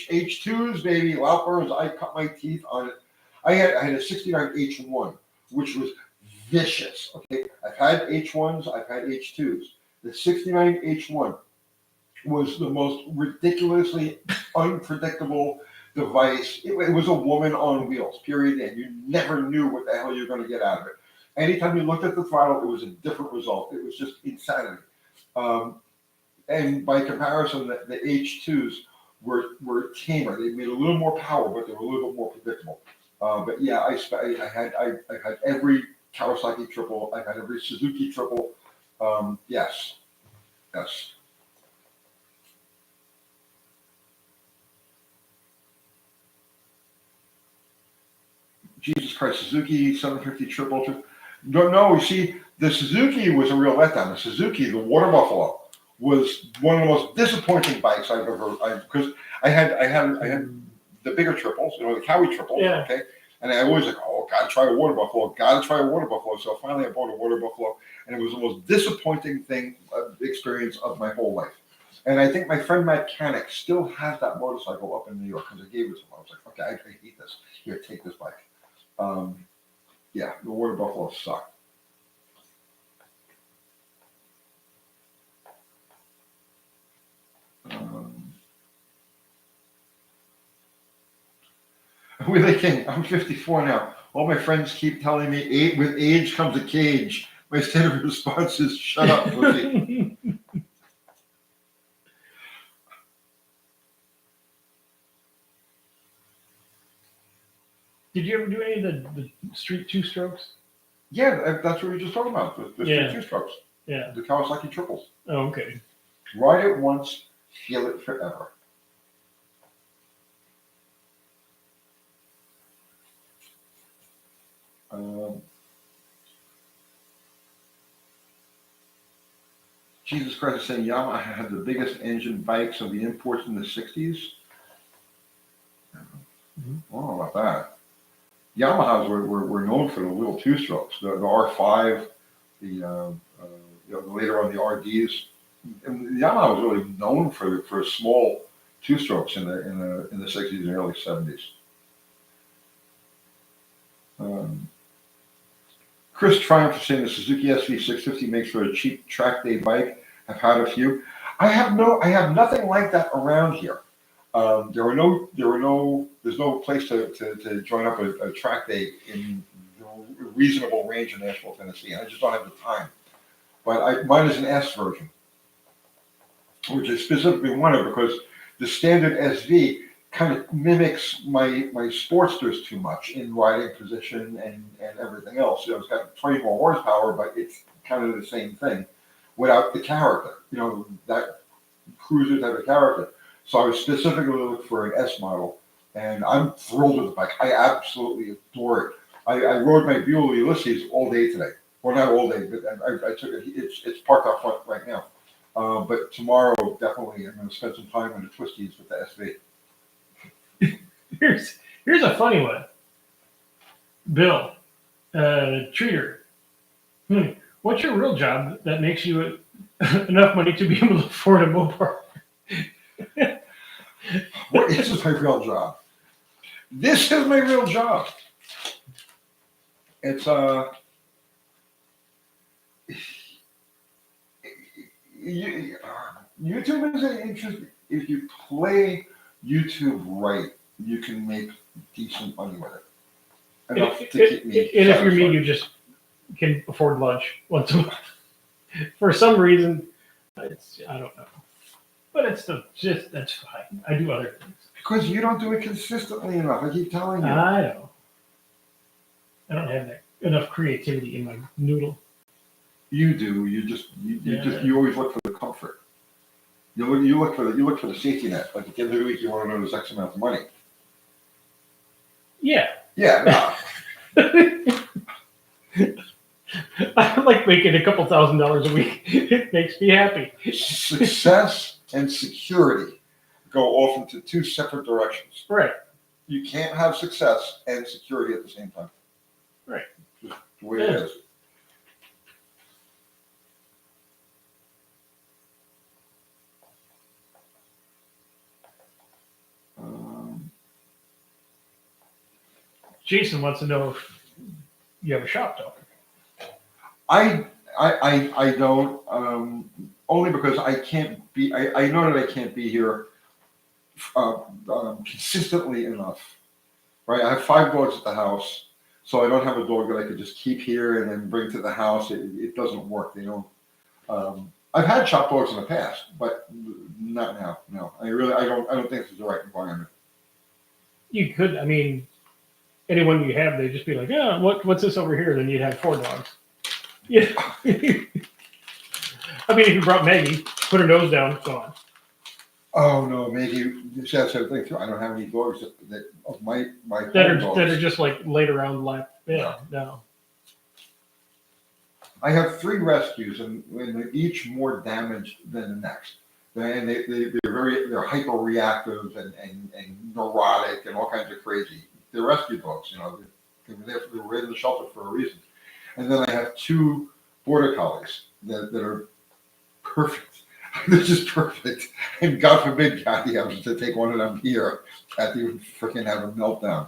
H2s, baby, Laupers. I cut my teeth on it. I had a 69 H1, which was vicious. Okay, I've had H1s, I've had H2s. The 69 H1 was the most ridiculously unpredictable device. It was a woman on wheels, period. And you never knew what the hell you're going to get out of it. Anytime you looked at the throttle, it was a different result. It was just insanity. And by comparison, the H2s were tamer. They made a little more power, but they were a little bit more predictable. But yeah, I've had every Kawasaki triple. I've had every Suzuki triple. Yes. Jesus Christ, Suzuki 750 triple. No, you see, the Suzuki was a real letdown. The Suzuki, the Water Buffalo, was one of the most disappointing bikes I've ever. Because I had the bigger triples, the Cowie triples, Yeah. okay, and I always like, oh, gotta try a Water Buffalo, So finally, I bought a Water Buffalo, and it was the most disappointing experience of my whole life. And I think my friend Matt Canick still has that motorcycle up in New York because I gave it to him. I was like, okay, I hate this. Here, take this bike. Yeah, the Water Buffalo sucked. Willie King, I'm 54 now. All my friends keep telling me with age comes a cage. My standard response is, shut up, pussy. Did you ever do any of the street two strokes? Yeah, that's what we were just talking about. The two strokes. Yeah. The Kawasaki triples. Oh, okay. Ride it once, feel it forever. Jesus Christ is saying Yamaha had the biggest engine bikes of the imports in the 60s. Mm-hmm. I don't know about that. Yamahas were known for the little two strokes, the R5, later on the RDs. And Yamaha was really known for small two strokes in the 60s and early 70s. Chris Triumph is saying the Suzuki SV650 makes for a cheap track day bike. I've had a few. I have nothing like that around here. There's no place to join up a track day in a reasonable range in Nashville, Tennessee. I just don't have the time. But mine is an S version, which I specifically wanted because the standard SV kind of mimics my Sportsters too much in riding position and everything else. It's got 20 more horsepower, but it's kind of the same thing without the character. That cruiser type of character. So I was specifically looking for an S model, and I'm thrilled with the bike. I absolutely adore it. I rode my Buell Ulysses all day today. Well, not all day, but I took it. It's parked out front right now. But tomorrow, definitely, I'm going to spend some time in the twisties with the SV. Here's a funny one. Bill, Treater. What's your real job that makes you enough money to be able to afford a Mopar? This is my real job. This is my real job. It's YouTube is an interesting. If you play YouTube right, you can make decent money with it. Enough to keep me. And if you're me, you just can afford lunch once a month. For some reason, I don't know. But it's that's fine. I do other things. Because you don't do it consistently enough. I keep telling you. I know. I don't have enough creativity in my noodle. You do. You always look for the comfort. You look for the safety net. Like at the end of the week, you want to know there's X amount of money. Yeah. Yeah. No. I like making a couple $1,000s a week. It makes me happy. Success and security go off into two separate directions. Right. You can't have success and security at the same time. Right. Just the way it is. Jason wants to know if you have a shop though. I don't, only because I can't be, I know that I can't be here consistently enough, right? I have 5 dogs at the house, so I don't have a dog that I could just keep here and then bring to the house. It doesn't work. They don't. I've had shop dogs in the past, but not now. No, I don't think it's the right environment. You could, I mean, anyone you have, they'd just be like, yeah, what's this over here? Then you'd have 4 dogs. Yeah. I mean, if you brought Maggie, put her nose down, gone. Oh no, Maggie, that's the thing too. I don't have any dogs that of my That dogs. are just like laid around lap. Yeah, no. I have 3 rescues, and they're each more damaged than the next. And they're hyper reactive and neurotic and all kinds of crazy. They're rescue dogs, you know. They were in the shelter for a reason. And then I have 2 border collies that are perfect. They're just perfect. And God forbid Kathy happens to take one of them here. Kathy would freaking have a meltdown.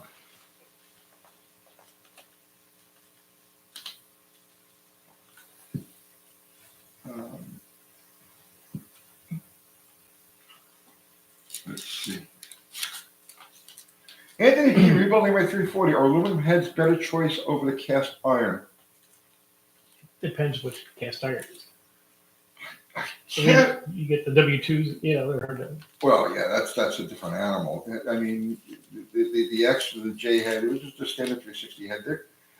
Let's see. Anthony P. Rebuilding my 340. Are aluminum heads better choice over the cast iron? Depends which cast iron is. Yeah. You get the W2s, they're hard to. Well, yeah, that's a different animal. I mean, the X, the J head, it was just a standard 360 head.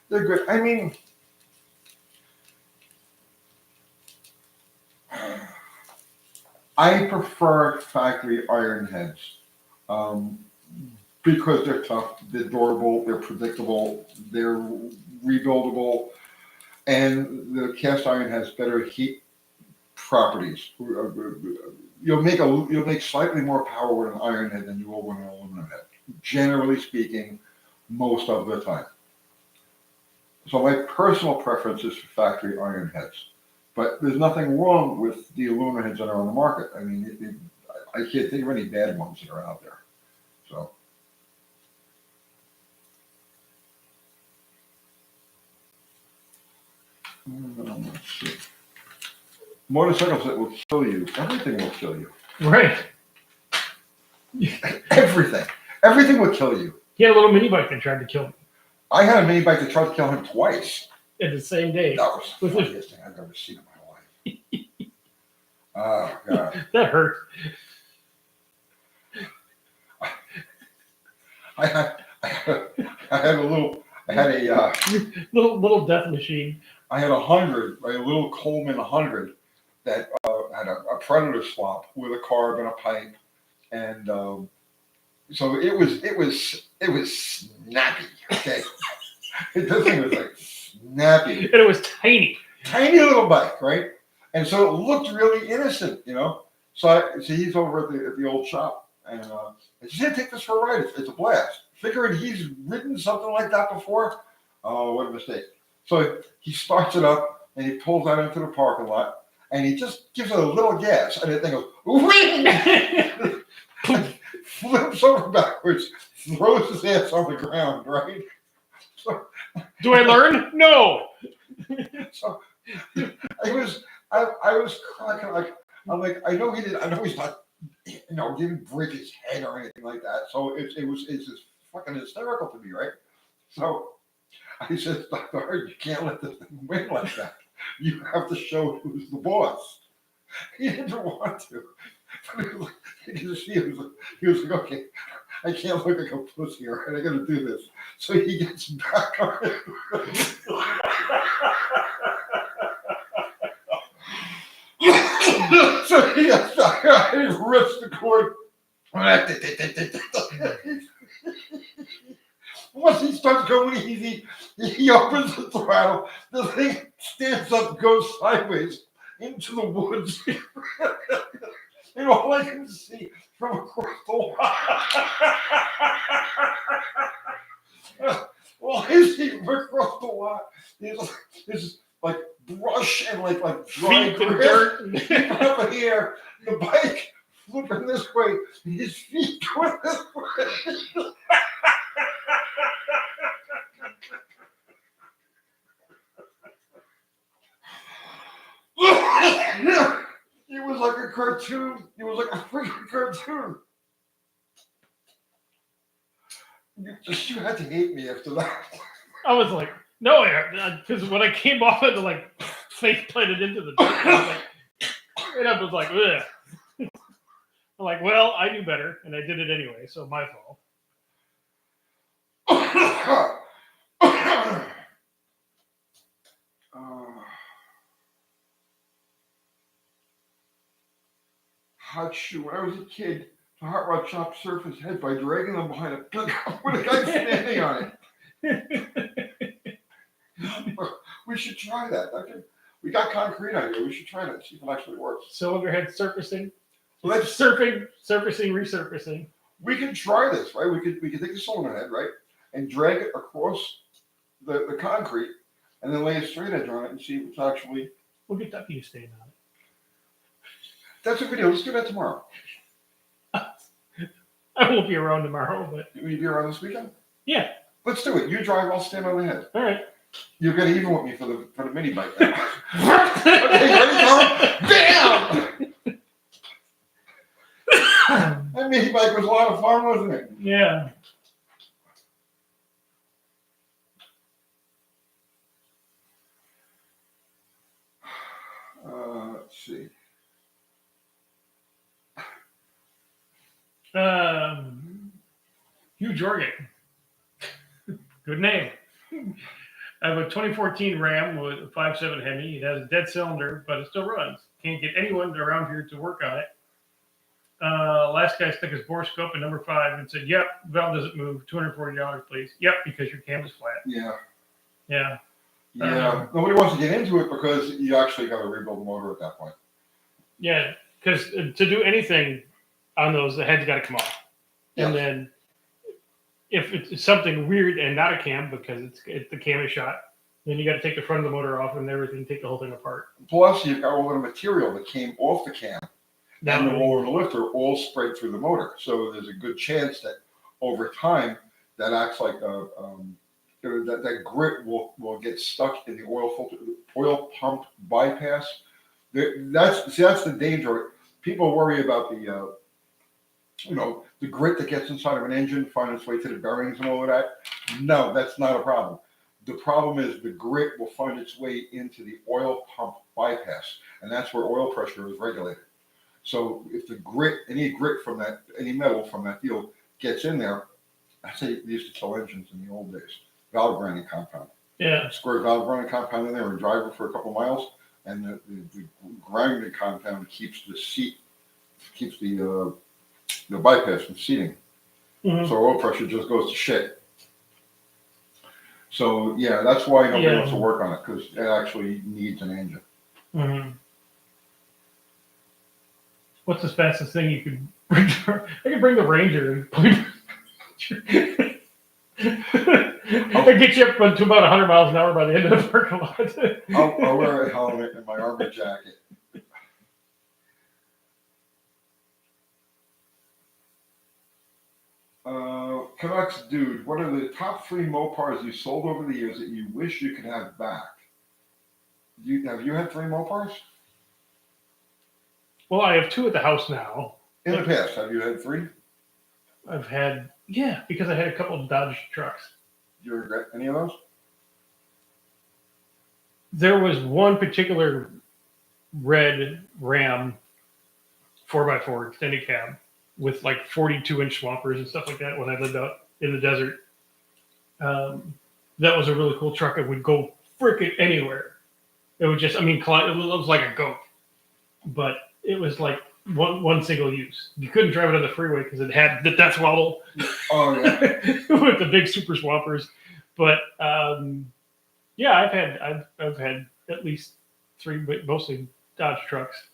They're good. I mean, I prefer factory iron heads because they're tough, they're durable, they're predictable, they're rebuildable, and the cast iron has better heat properties. You'll make slightly more power with an iron head than you will with an aluminum head, generally speaking, most of the time. So my personal preference is for factory iron heads. But there's nothing wrong with the aluminum heads that are on the market. I mean, I can't think of any bad ones that are out there. So. Let's see. Motorcycles that will kill you. Everything will kill you. Right. Everything. Everything will kill you. He had a little mini bike that tried to kill him. I had a mini bike that tried to kill him twice. In the same day. That was the funniest thing I've ever seen in my life. Oh, God. That hurt. I had a little death machine. I had 100, right, a little Coleman 100 that had a Predator swap with a carb and a pipe, and so it was snappy. Okay, this thing was like snappy, and it was tiny little bike, right? And so it looked really innocent, So he's over at the old shop, and I said, "Take this for a ride. It's a blast." Figuring he's ridden something like that before. Oh, what a mistake! So he starts it up and he pulls out into the parking lot and he just gives it a little gas and the thing goes, whee! Flips over backwards, throws his ass on the ground, right? So, do I learn? No. So I was cracking like, I'm like, I know he's not, didn't break his head or anything like that. So it's just fucking hysterical to me, right? So I said, Dr. Hart, you can't let this thing win like that. You have to show who's the boss. He didn't want to. But he was like, he was like, okay, I can't look like a pussy, all right? I gotta do this. So he gets back on it. So he rips the cord. Once he starts going easy, he opens the throttle. The thing stands up, goes sideways into the woods. And all I can see from across the lot, all I see from across the lot is like brush and like dry Feet and grass dirt. up in the air. The bike flipping this way, his feet going this way. It was like a cartoon. It was like a freaking cartoon. You had to hate me after that. I was like, no, because when I came off it, like face planted into the dirt, I was like, ugh. I'm like, well, I knew better, and I did it anyway, so my fault. Hot shoe. When I was a kid, the hot rod shop surfaced head by dragging them behind a pickup with a guy standing on it. We should try that. Okay. We got concrete on here. We should try that. See if it actually works. Cylinder head surfacing. Let's surfacing, resurfacing. We can try this, right? We could take the cylinder head, right, and drag it across the concrete, and then lay a straight edge on it and see if it's actually. We'll get Ducky to stand on it. That's a video. Let's do that tomorrow. I won't be around tomorrow, but Will you be around this weekend? Yeah. Let's do it. You drive. I'll stand on the head. All right. You'll get even with me for the mini bike. Okay, ready, Tom? Bam! That mini bike was a lot of fun, wasn't it? Yeah. Let's see. Hugh Jorgen. Good name. I have a 2014 Ram with a 5.7 Hemi. It has a dead cylinder, but it still runs. Can't get anyone around here to work on it. Last guy stuck his bore scope at number 5 and said, "Yep, valve doesn't move. $240, please." Yep, because your cam is flat. Yeah. Yeah. Yeah. Nobody wants to get into it because you actually got to rebuild the motor at that point. Yeah, because to do anything on those, the head's got to come off. Yes. And then if it's something weird and not a cam because the cam is shot, then you got to take the front of the motor off and everything, take the whole thing apart. Plus, you've got all the material that came off the cam and the roller and the lifter all spread through the motor. So there's a good chance that over time that acts like that grit will get stuck in the oil pump bypass. That's the danger. People worry about the grit that gets inside of an engine, find its way to the bearings and all of that. No, that's not a problem. The problem is the grit will find its way into the oil pump bypass, and that's where oil pressure is regulated. So if any grit from that, any metal from that deal gets in there, I say they used to kill engines in the old days. Valve grinding compound. Yeah. Squirt valve grinding compound in there and drive it for a couple miles, and the grinding compound keeps the bypass from seating. Mm-hmm. So oil pressure just goes to shit. So yeah, that's why nobody wants to work on it, because it actually needs an engine. Mm-hmm. What's the fastest thing you could bring? I could bring the Ranger and I get you up to about 100 miles an hour by the end of the parking lot. I'll wear a helmet and my armor jacket. Canucks dude, what are the top 3 Mopars you sold over the years that you wish you could have back? Have you had 3 Mopars? Well, I have 2 at the house now. In the past, have you had 3? I've had, because I had a couple of Dodge trucks. Do you regret any of those? There was one particular red Ram 4x4 extended cab with like 42-inch swampers and stuff like that when I lived out in the desert. That was a really cool truck. It would go freaking anywhere. It would just, I mean, it was like a goat, but it was like one single use. You couldn't drive it on the freeway because it had the death wobble. Oh yeah. With the big super swampers. But yeah, I've had at least 3, but mostly Dodge trucks.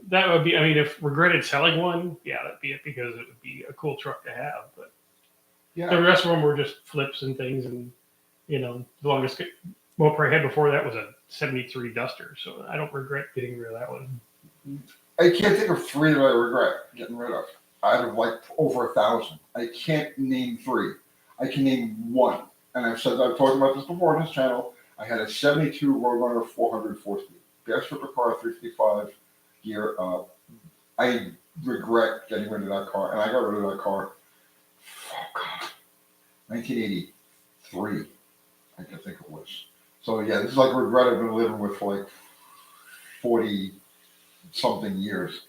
That would be, I mean, if regretted selling one, yeah, that'd be it because it would be a cool truck to have. But Yeah. the rest of them were just flips and things. And, you know, the longest motor I had before that was a 73 Duster. So I don't regret getting rid of that one. I can't think of 3 that I regret getting rid of. Out of like over 1,000. I can't name 3. I can name 1. And I've talked about this before on this channel. I had a 72 Roadrunner 400 4-speed. Best supercar 355 gear. I regret getting rid of that car. And I got rid of that car, 1983, I can think it was. So yeah, this is like a regret I've been living with for like 40 something years.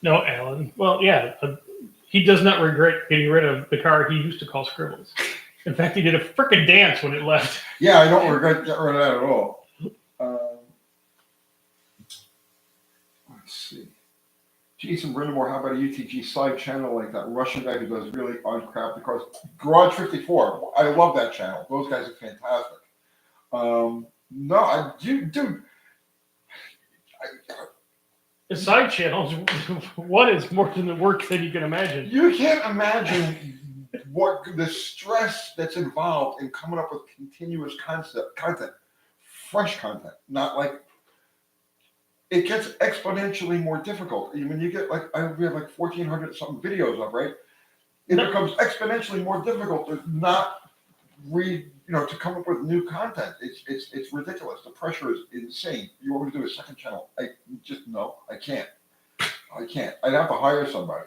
No, Alan. Well, yeah, he does not regret getting rid of the car he used to call Scribbles. In fact, he did a frickin' dance when it left. Yeah, I don't regret getting rid of that at all. Let's see. Jason Brindamore, how about a UTG side channel like that Russian guy who does really uncrafted cars? Garage 54. I love that channel. Those guys are fantastic. No, dude. The side channels, one is more than the work than you can imagine. You can't imagine what the stress that's involved in coming up with continuous content, fresh content, not like it gets exponentially more difficult. When you get like, we have like 1,400 something videos up, right? It becomes exponentially more difficult to not to come up with new content. It's ridiculous. The pressure is insane. You want me to do a second channel? I can't. I'd have to hire somebody.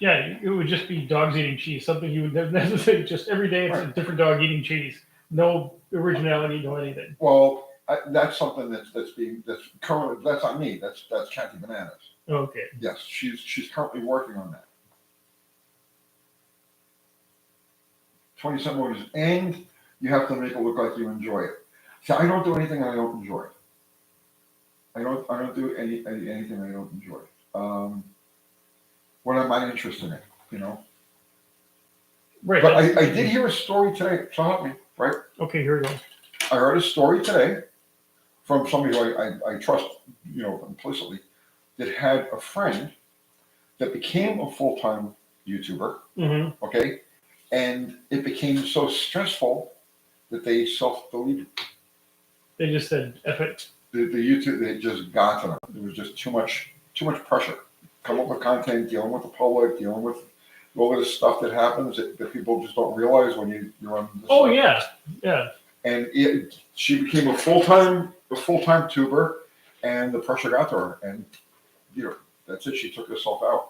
Yeah, it would just be dogs eating cheese. Something you would never necessarily just every day it's a different dog eating cheese. No originality, no anything. Well, that's something that's currently, that's not me. That's Kathy Bananas. Okay. Yes, she's currently working on that. 27 movies, and you have to make it look like you enjoy it. See, I don't do anything I don't enjoy. I don't do anything I don't enjoy. What am I interested in? You know. Right. But I did hear a story today. So help me, right? Okay, here we go. I heard a story today from somebody who I trust, implicitly, that had a friend that became a full-time YouTuber. Mm-hmm. Okay. And it became so stressful that they self-deleted. They just said, F it. The YouTube, they just got to them. It was just too much pressure. Come up with content, dealing with the public, dealing with all of this stuff that happens that people just don't realize when you're on this Oh, stuff. yeah. And she became a full-time tuber, and the pressure got to her. And, that's it. She took herself out.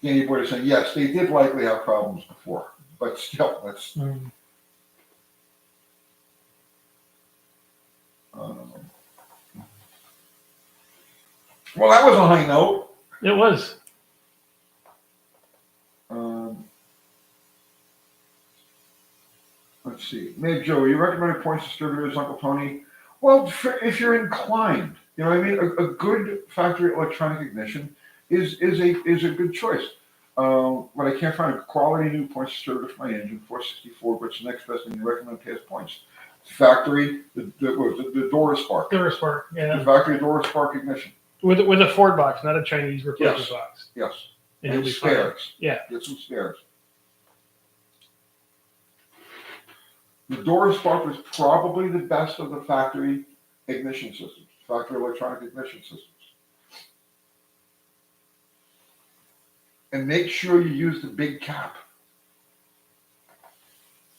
Danny Boyd is saying, yes, they did likely have problems before, but still, that's. Well, that was a high note. It was. Let's see. Meg Joe, you recommended points distributors, Uncle Tony? Well, if you're inclined, you know what I mean? A good factory electronic ignition is a good choice. But I can't find a quality new points distributor for my engine, 464, but it's the next best thing you recommend past points. Factory, the Dora Spark. Dora Spark, yeah. The factory Dora Spark ignition. With a Ford box, not a Chinese replacement box. Yes. And spares. Yeah. Get some spares. The Dora Spark was probably the best of the factory ignition systems, factory electronic ignition systems. And make sure you use the big cap.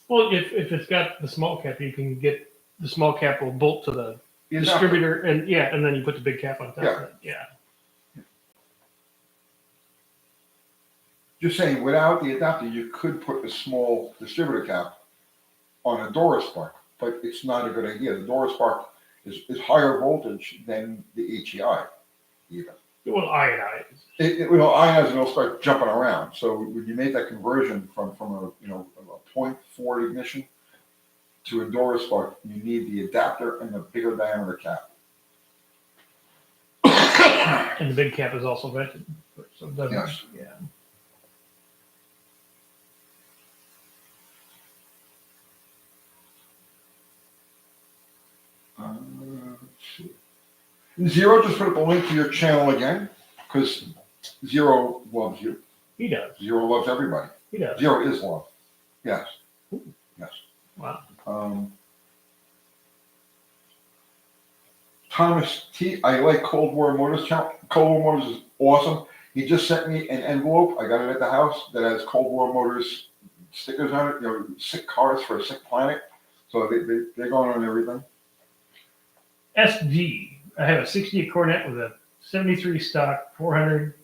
Well, if it's got the small cap, you can get the small cap will bolt to the The adapter. distributor, and then you put the big cap on top Yeah. of it. Yeah. Just saying, without the adapter, you could put a small distributor cap on a Dora Spark, but it's not a good idea. The Dora Spark is higher voltage than the HEI, even. Well, ionize. It will ionize and it'll start jumping around. So when you make that conversion from a a 0.4 ignition to a Dora Spark, you need the adapter and the bigger diameter cap. And the big cap is also vented. So it doesn't, Yes. yeah. Let's see. Zero, just put up a link to your channel again, because Zero loves you. He does. Zero loves everybody. He does. Zero is love. Yes. Ooh. Yes. Wow. Thomas T, I like Cold War Motors channel. Cold War Motors is awesome. He just sent me an envelope. I got it at the house that has Cold War Motors stickers on it. Sick cars for a sick planet. So they're going on everything. SG. I have a 68 Coronet with a 73 stock 400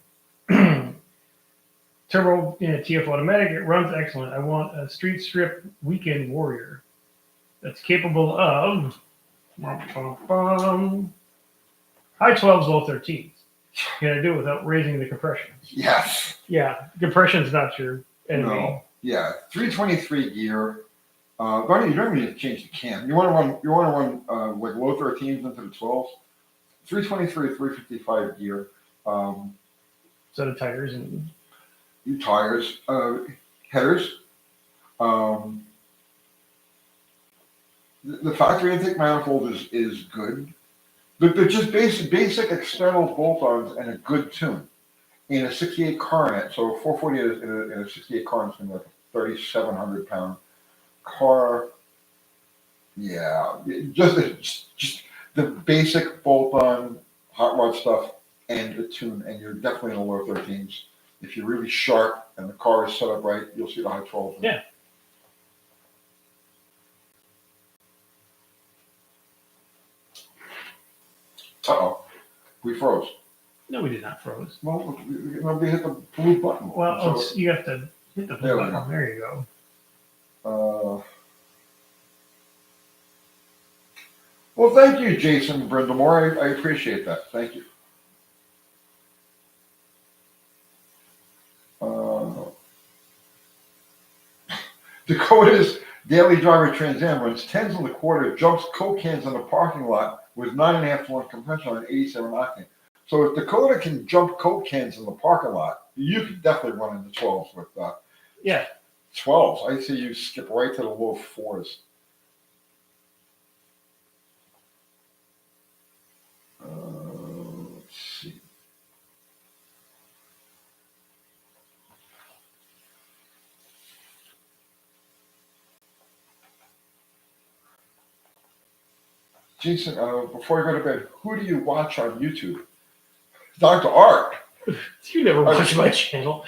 turbo TF automatic. It runs excellent. I want a street strip weekend warrior that's capable of high 12s, low 13s. Can I do it without raising the compression? Yes. Yeah, compression's not your enemy. No. Yeah. 323 gear. You don't need to change the cam. You want to run like low 13s into the 12s. 323, 355 gear. Set of tires and Tires, headers. The factory intake manifold is good, but they're just basic external bolt-ons and a good tune in a 68 Coronet. So 440 in a 68 Coronet is like a 3,700 pound car. Yeah, just the basic bolt-on hot rod stuff and a tune, and you're definitely in the low 13s. If you're really sharp and the car is set up right, you'll see the high 12s. Yeah. Uh-oh, we froze. no, we did not froze. Well, nobody hit the blue button. Well, So, you have to hit the There we button. go. There you go. Well, thank you, Jason Brindamore. I appreciate that. Thank you. Dakota's daily driver Trans Am runs 10s in the quarter, jumps Coke cans in the parking lot with 9.5 to 1 compression on 87 octane. So if Dakota can jump Coke cans in the parking lot, you could definitely run in the 12s with Yeah. 12s. I see you skip right to the low 4s. Let's see. Jason, before you go to bed, who do you watch on YouTube? Dr. Art. You never watch my channel.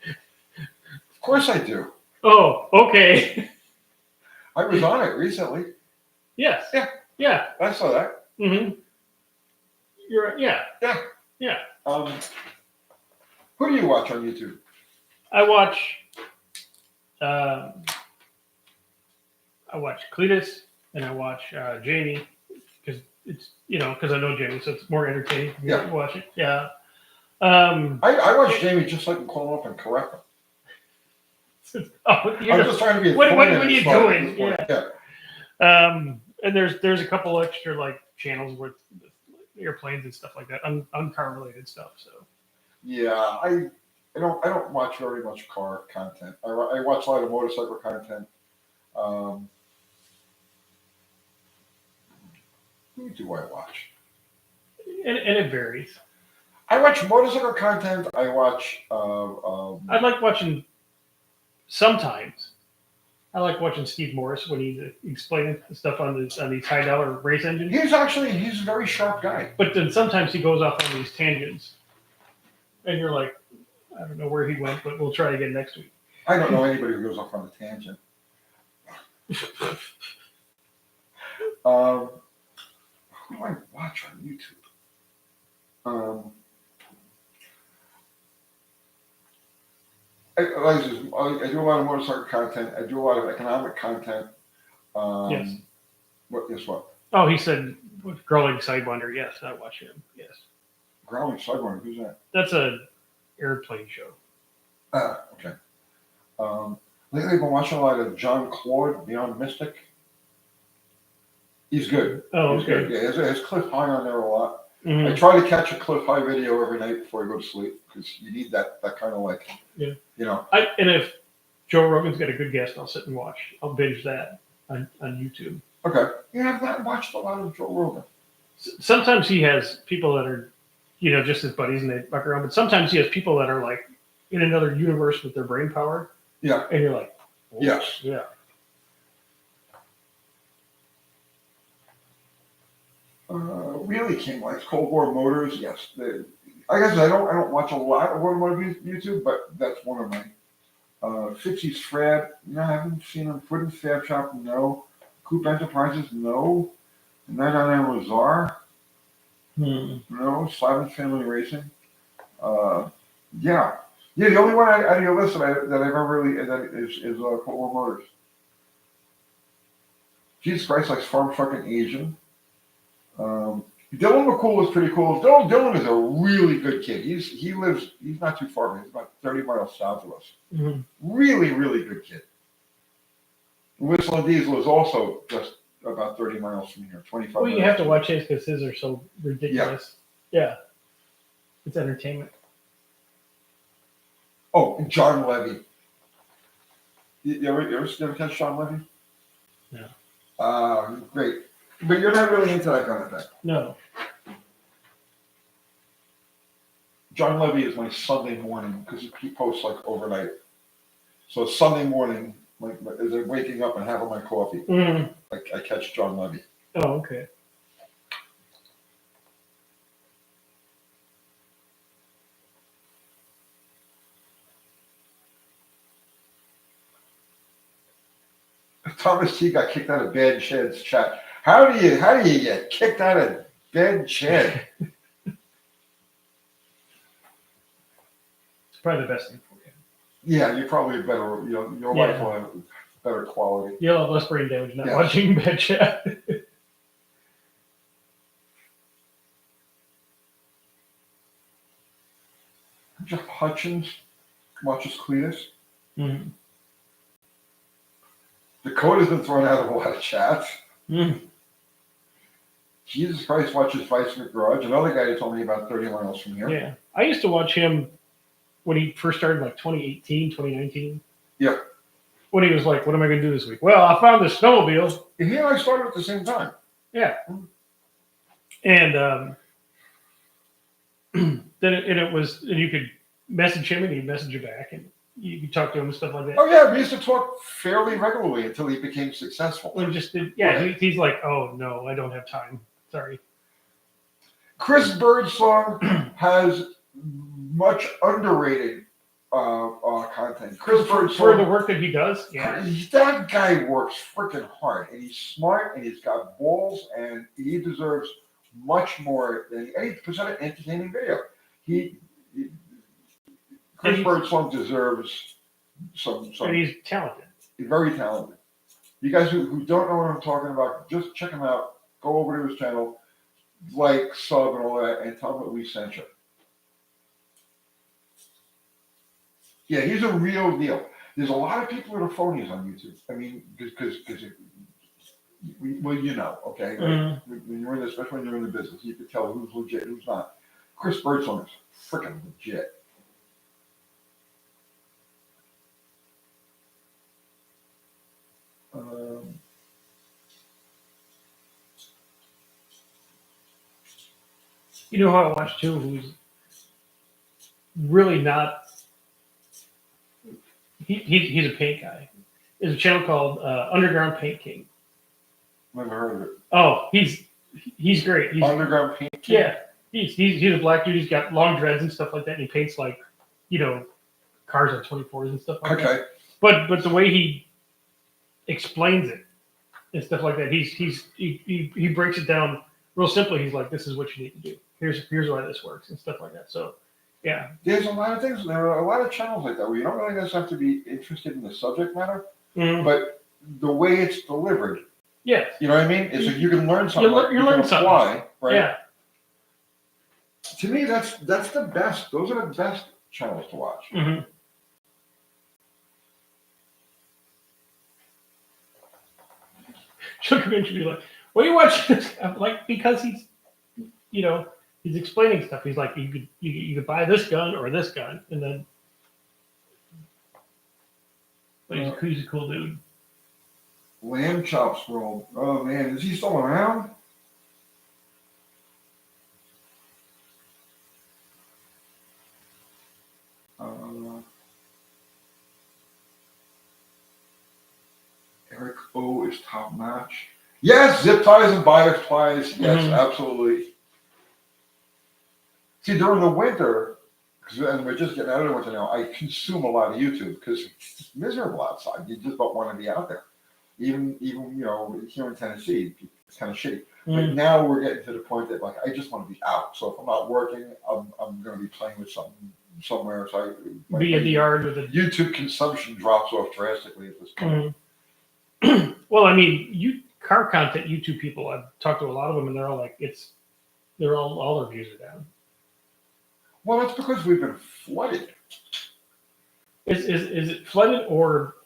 Of course I do. Oh, okay. I was on it recently. Yes. Yeah. Yeah. I saw that. Mm-hmm. You're right. Yeah. Yeah. Yeah. Who do you watch on YouTube? I watch Cletus and I watch Jamie because it's because I know Jamie, so it's more entertaining for me to watch it. Yeah. I watch Jamie just so I can call him up and correct him. I'm just trying to be. What are you doing? Yeah. And there's a couple extra like channels with airplanes and stuff like that, car related stuff. So. Yeah, I don't watch very much car content. I watch a lot of motorcycle content. Who do I watch? And it varies. I watch motorcycle content. I watch. I like watching. Sometimes, I like watching Steve Morris when he's explaining stuff on these high dollar race engines. He's a very sharp guy. But then sometimes he goes off on these tangents, and you're like, I don't know where he went, but we'll try again next week. I don't know anybody who goes off on a tangent. Who do I watch on YouTube? I do a lot of motorcycle content. I do a lot of economic content. Yes. Guess what? Oh, he said Growling Sidewinder. Yes, I watch him. Yes. Growling Sidewinder. Who's that? That's a airplane show. Okay. Lately, I've been watching a lot of John Claude, Beyond Mystic. He's good. Oh, He's okay. good. Yeah, has Cliff High on there a lot. Mm-hmm. I try to catch a Cliff High video every night before I go to sleep because you need that kind of like, Yeah. you know. And if Joe Rogan's got a good guest, I'll sit and watch. I'll binge that on YouTube. Okay. Yeah, I've not watched a lot of Joe Rogan. Sometimes he has people that are, just his buddies and they fuck around, but sometimes he has people that are like in another universe with their brain power. Yeah. And you're like, oh, yes. Yeah. Really King likes Cold War Motors. Yes. I guess I don't watch a lot of automotive YouTube, but that's one of my. Fixie's Fred. No, I haven't seen him. Foot and Fab Shop. No. Coop Enterprises. No. 999 Lazar. No. Slavin Family Racing. Yeah. The only one out of your list that I've ever really is Cold War Motors. Jesus Christ, likes farm fucking Asian. Dylan McCool is pretty cool. Dylan is a really good kid. He's not too far away. He's about 30 miles south of us. Mm-hmm. Really, really good kid. Whistling Diesel is also just about 30 miles from here, 25 Well, miles. you have to watch his because his are so ridiculous. Yeah. It's entertainment. Oh, and John Levy. You ever catch John Levy? No. Great. But you're not really into that kind of thing. No. John Levy is my Sunday morning because he posts like overnight. So Sunday morning, like as I'm waking up and having my coffee, I catch John Levy. Oh, okay. Thomas T got kicked out of Bad Shed's chat. How do you get kicked out of Bad Shed? It's probably the best thing for you. Yeah, you're probably better. Your life will have better quality. You'll have less brain damage not watching Bad Chat. Jeff Hutchins watches Cletus. Mm-hmm. Dakota's been thrown out of a lot of chats. Mm. Jesus Christ watches Vice McGarage, another guy who told me about 30 miles from here. Yeah. I used to watch him when he first started, like 2018, 2019. Yeah. When he was like, what am I going to do this week? Well, I found this snowmobile. He and I started at the same time. Yeah. And then and you could message him and he'd message you back and you could talk to him and stuff like that. Oh, yeah. We used to talk fairly regularly until he became successful. And just did, yeah, he's like, oh, no, I don't have time. Sorry. Chris Birdsong has much underrated content. Chris Birdsong, for the work that he does, yeah. That guy works freaking hard, and he's smart, and he's got balls, and he deserves much more than 80% of entertaining video. Chris Birdsong deserves some. And he's talented. Very talented. You guys who don't know what I'm talking about, just check him out. Go over to his channel, like, sub, and all that, and tell him that we sent you. Yeah, he's a real deal. There's a lot of people that are phonies on YouTube. I mean, because well, you know, okay? Like, when you're in, especially when you're in the business, you can tell who's legit, who's not. Chris Birdsong is freaking legit. You know who I watch too, who's really not. He's a paint guy. There's a channel called Underground Paint King. Never heard of it. Oh, he's great. He's, Underground Paint King? Yeah, he's a black dude. He's got long dreads and stuff like that, and he paints like, cars on 24s and stuff like that. Okay. But the way he explains it and stuff like that. He breaks it down real simply. He's like, this is what you need to do. Here's why this works and stuff like that. So, yeah. There's a lot of things. There are a lot of channels like that where you don't really necessarily have to be interested in the subject matter, but the way it's delivered. Yeah. You know what I mean? It's like you can learn something. You learn something. Apply, right? Yeah. To me, that's the best. Those are the best channels to watch. Mm-hmm. She'll come in and be like, "What are you watching this?" I'm like, because he's explaining stuff. He's like, you could buy this gun or this gun, and then, but he's a cool dude. Lamb Chops World. Oh man, is he still around? Eric O is top notch. Yes, zip ties and bias plies. Yes, absolutely. See, during the winter, and we're just getting out of the winter now, I consume a lot of YouTube because it's just miserable outside. You just don't want to be out there. Even here in Tennessee, it's kind of shitty. But now we're getting to the point that like I just want to be out. So if I'm not working, I'm going to be playing with something somewhere. So be in the yard with it. YouTube consumption drops off drastically at this point. Well, I mean, car content YouTube people. I've talked to a lot of them, and they're all like, all their views are down. Well, that's because we've been flooded. Is it flooded, or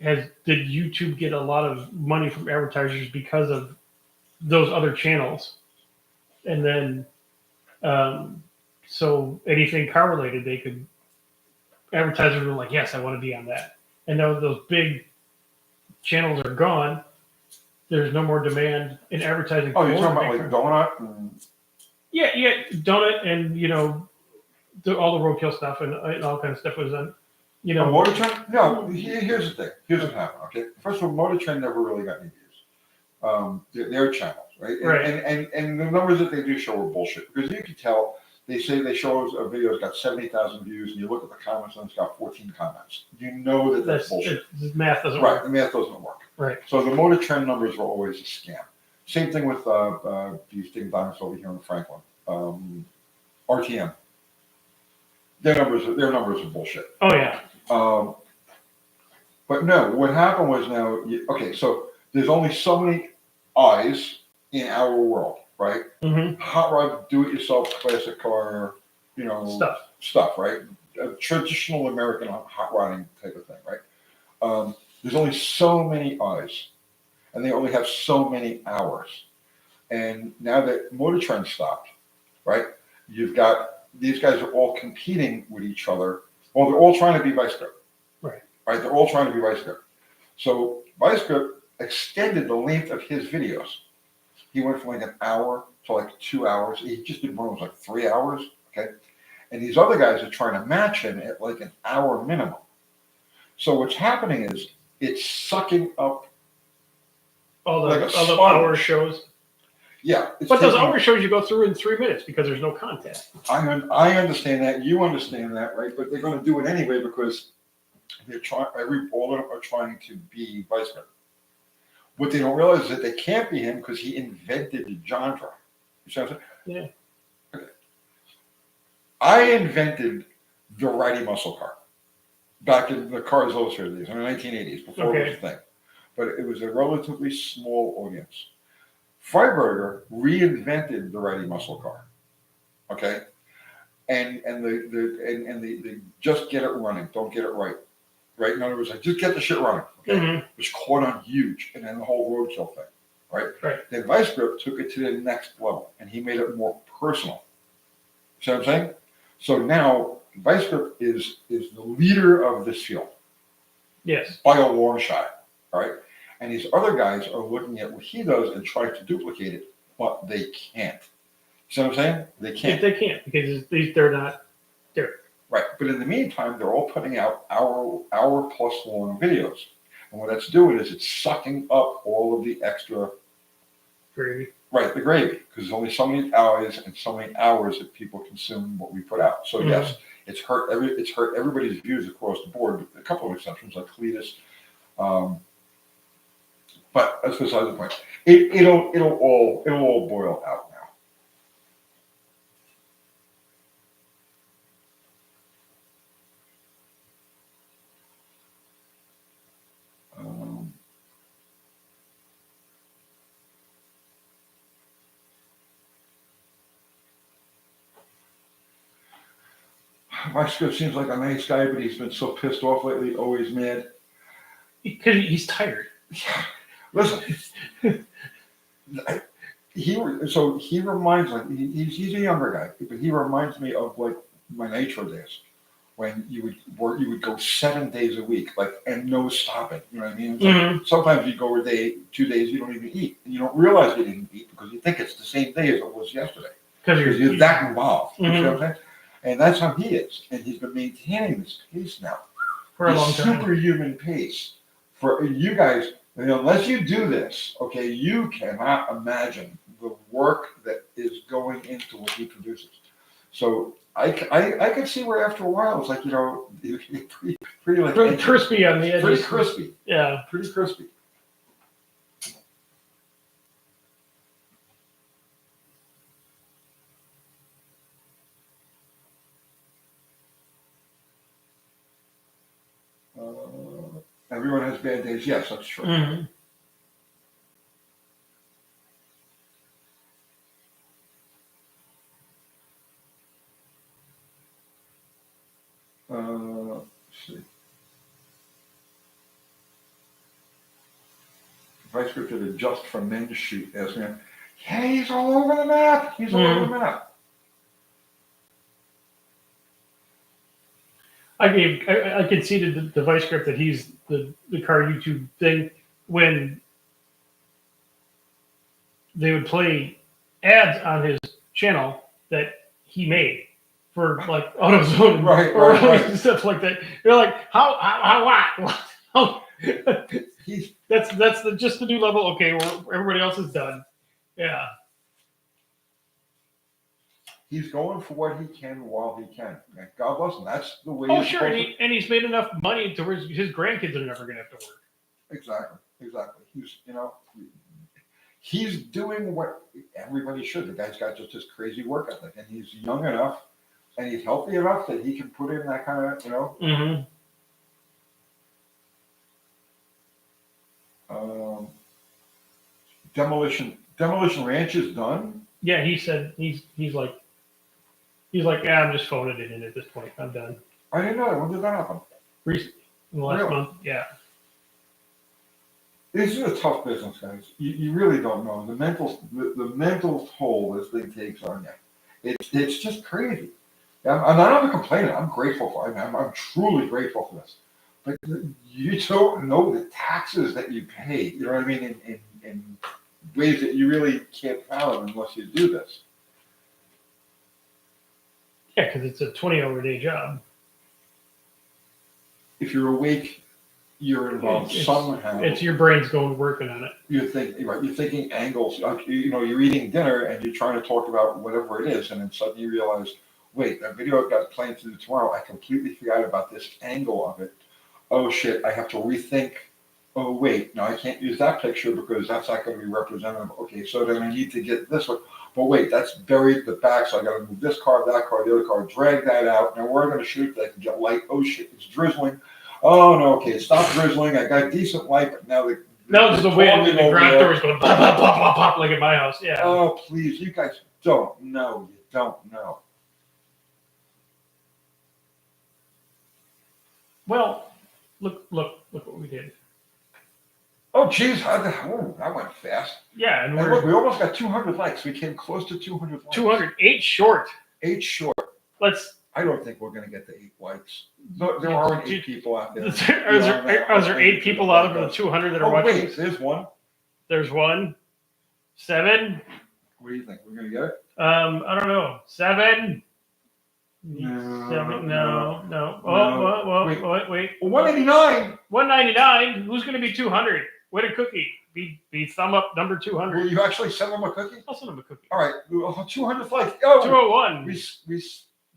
did YouTube get a lot of money from advertisers because of those other channels? And then, so anything car related, advertisers were like, yes, I want to be on that. And now those big channels are gone. There's no more demand in advertising. Oh, you're talking about like Donut? Yeah, Donut, and all the roadkill stuff and all kinds of stuff was on. Motor Trend? No, here's the thing. Here's what happened. Okay, first of all, Motor Trend never really got any views. Their channels, right? And the numbers that they do show are bullshit because you can tell. They say they show a video that's got 70,000 views, and you look at the comments and it's got 14 comments. You know that's bullshit. The math doesn't work. Right, the math doesn't work. Right. So the Motor Trend numbers are always a scam. Same thing with these ding dongs over here in Franklin. RTM. Their numbers are bullshit. Oh yeah. But no, what happened was so there's only so many eyes in our world, right? Mm-hmm. Hot rod, do-it-yourself, classic car, stuff, right? A traditional American hot rodding type of thing, right? There's only so many eyes, and they only have so many hours. And now that Motor Trend stopped, right? You've got these guys are all competing with each other. Well, they're all trying to be Vice Grip. Right. They're all trying to be Vice Grip. So Vice Grip extended the length of his videos. He went from like an hour to like 2 hours. He just did one that was like 3 hours. Okay. And these other guys are trying to match him at like an hour minimum. So what's happening is it's sucking up all the hour shows. Yeah. But those hour shows you go through in 3 minutes because there's no content. I understand that. You understand that, right? But they're going to do it anyway because they're all of them are trying to be Vice Grip. What they don't realize is that they can't be him because he invented the genre. You see what I'm saying? Yeah. Okay. I invented the righty muscle car back in the Cars Illustrated days in the 1980s before it was a thing. But it was a relatively small audience. Freiberger reinvented the righty muscle car, okay, and the just get it running, don't get it right. In other words, like just get the shit running, okay, which caught on huge, and then the whole roadkill thing, right. Then Vice Grip took it to the next level, and he made it more personal. See what I'm saying? So now Vice Grip is the leader of this field. Yes. By a long shot, all right. And these other guys are looking at what he does and try to duplicate it, but they can't. See what I'm saying? They can't. They can't because they're not there. Right. But in the meantime, they're all putting out hour plus long videos. And what that's doing is it's sucking up all of the extra gravy. Right, the gravy. Because there's only so many hours and so many hours that people consume what we put out. So yes, it's hurt everybody's views across the board, with a couple of exceptions like Cletus. But that's besides the point. It'll all boil out now. My script seems like a nice guy, but he's been so pissed off lately, always mad. Because he's tired. Listen, he reminds me. He's a younger guy, but he reminds me of like my Nitro days when you would go 7 days a week, like and no stopping. You know what I mean? Like, sometimes you go a day, 2 days, you don't even eat, and you don't realize you didn't eat because you think it's the same day as it was yesterday because you're that involved. You know what I'm saying? And that's how he is. And he's been maintaining this pace now. For a long time. Superhuman pace. For you guys, unless you do this, okay, you cannot imagine the work that is going into what he produces. So I can see where after a while it's like, pretty like crispy on the edges. Pretty crispy. Yeah. Pretty crispy. Everyone has bad days. Yes, that's true. Let's see. Vice grip did adjust for men's shoot. Yes, man. Yeah, he's all over the map. He's all over the map. I conceded the vice grip that he's the car YouTube thing when they would play ads on his channel that he made for like AutoZone right. stuff like that. You're like, how that's just the new level. Okay, well, everybody else is done. Yeah. He's going for what he can while he can. God bless him. That's the way. Oh, sure, and he's made enough money to where his grandkids are never going to have to work. Exactly. He's doing what everybody should. The guy's got just this crazy work ethic, and he's young enough, and he's healthy enough that he can put in that kind of, Demolition Ranch is done. Yeah, he said he's like, yeah, I'm just phoning it in at this point. I'm done. I didn't know that. When did that happen? Recently, in the last month. Yeah. This is a tough business, guys. You really don't know the mental toll this thing takes on you. It's just crazy. I'm not even complaining. I'm grateful for it. I'm truly grateful for this. But you don't know the taxes that you pay. You know what I mean? In ways that you really can't fathom unless you do this. Yeah, because it's a 20-hour-a-day job. If you're awake, you're involved somehow. It's your brain's going working on it. You're thinking angles. You're eating dinner and you're trying to talk about whatever it is, and then suddenly you realize, wait, that video I've got planned to do tomorrow, I completely forgot about this angle of it. Oh shit, I have to rethink. Oh wait, no, I can't use that picture because that's not going to be representative. Okay, so then I need to get this one. But wait, that's buried at the back, so I got to move this car, that car, the other car, drag that out. Now we're going to shoot that can get light. Oh shit, it's drizzling. Oh no, okay, stop drizzling. I got decent light, but now the wind and the garage door is going pop, pop, pop, pop, pop, like at my house. Yeah. Oh please, you guys don't know. You don't know. Well, look what we did. Oh geez, that went fast. Yeah, and look, we almost got 200 likes. We came close to 200 likes. 208 short. 8 short. I don't think we're going to get to 8 likes. No, there aren't 8 people out there. Are there 8 people out of the 200 that are watching? Wait, there's one. There's one. 7. What do you think? We're going to get it? I don't know. 7. No. 7. No. Oh, wait. 189. 199. Who's going to be 200? What a cookie. Be thumb up number 200. Will you actually send them a cookie? I'll send them a cookie. All right. 200 likes. Oh, 201. We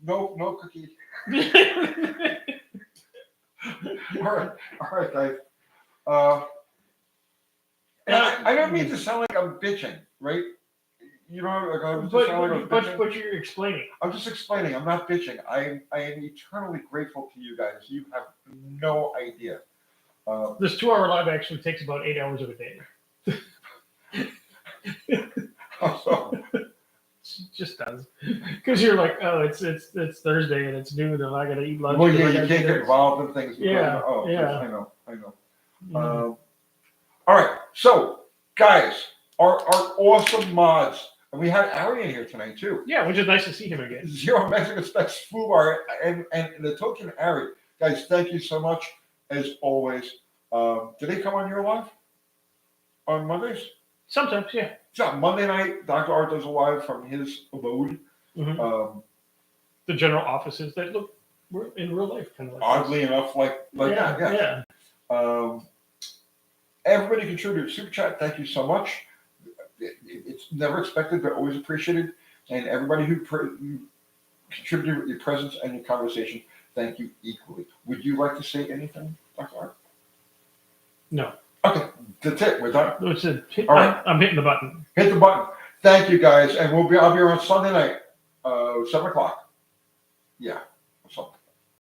no cookie. All right, guys. And I don't mean to sound like I'm bitching, right? You know, like I was just sounding like I was bitching. But you're explaining. I'm just explaining. I'm not bitching. I am eternally grateful to you guys. You have no idea. This 2-hour live actually takes about 8 hours of a day. So, It just does. Because you're like, oh, it's Thursday and it's noon and I got to eat lunch. well, yeah, and I you gotta can't do get this. involved in things. Yeah, Oh, yeah. I know. Mhm. All right. So, guys, our awesome mods. And we had Ari in here tonight, too. Yeah, which is nice to see him again. Zero Mexican Specs Fubar and the token Ari. Guys, thank you so much, as always. Do they come on your live on Mondays? Sometimes, yeah. So Monday night, Dr. Art does a live from his abode. Mhm. The general offices that look in real life, kind of like Oddly enough, like yeah, that. Yeah. Everybody contributed super chat. Thank you so much. It's never expected, but always appreciated. And everybody who contributed with your presence and your conversation, thank you equally. Would you like to say anything, Dr. Art? No. Okay, that's it. We're done. It's All right. I'm hitting the button. Hit the button. Thank you, guys, and I'll be here on Sunday night, 7 o'clock. Yeah.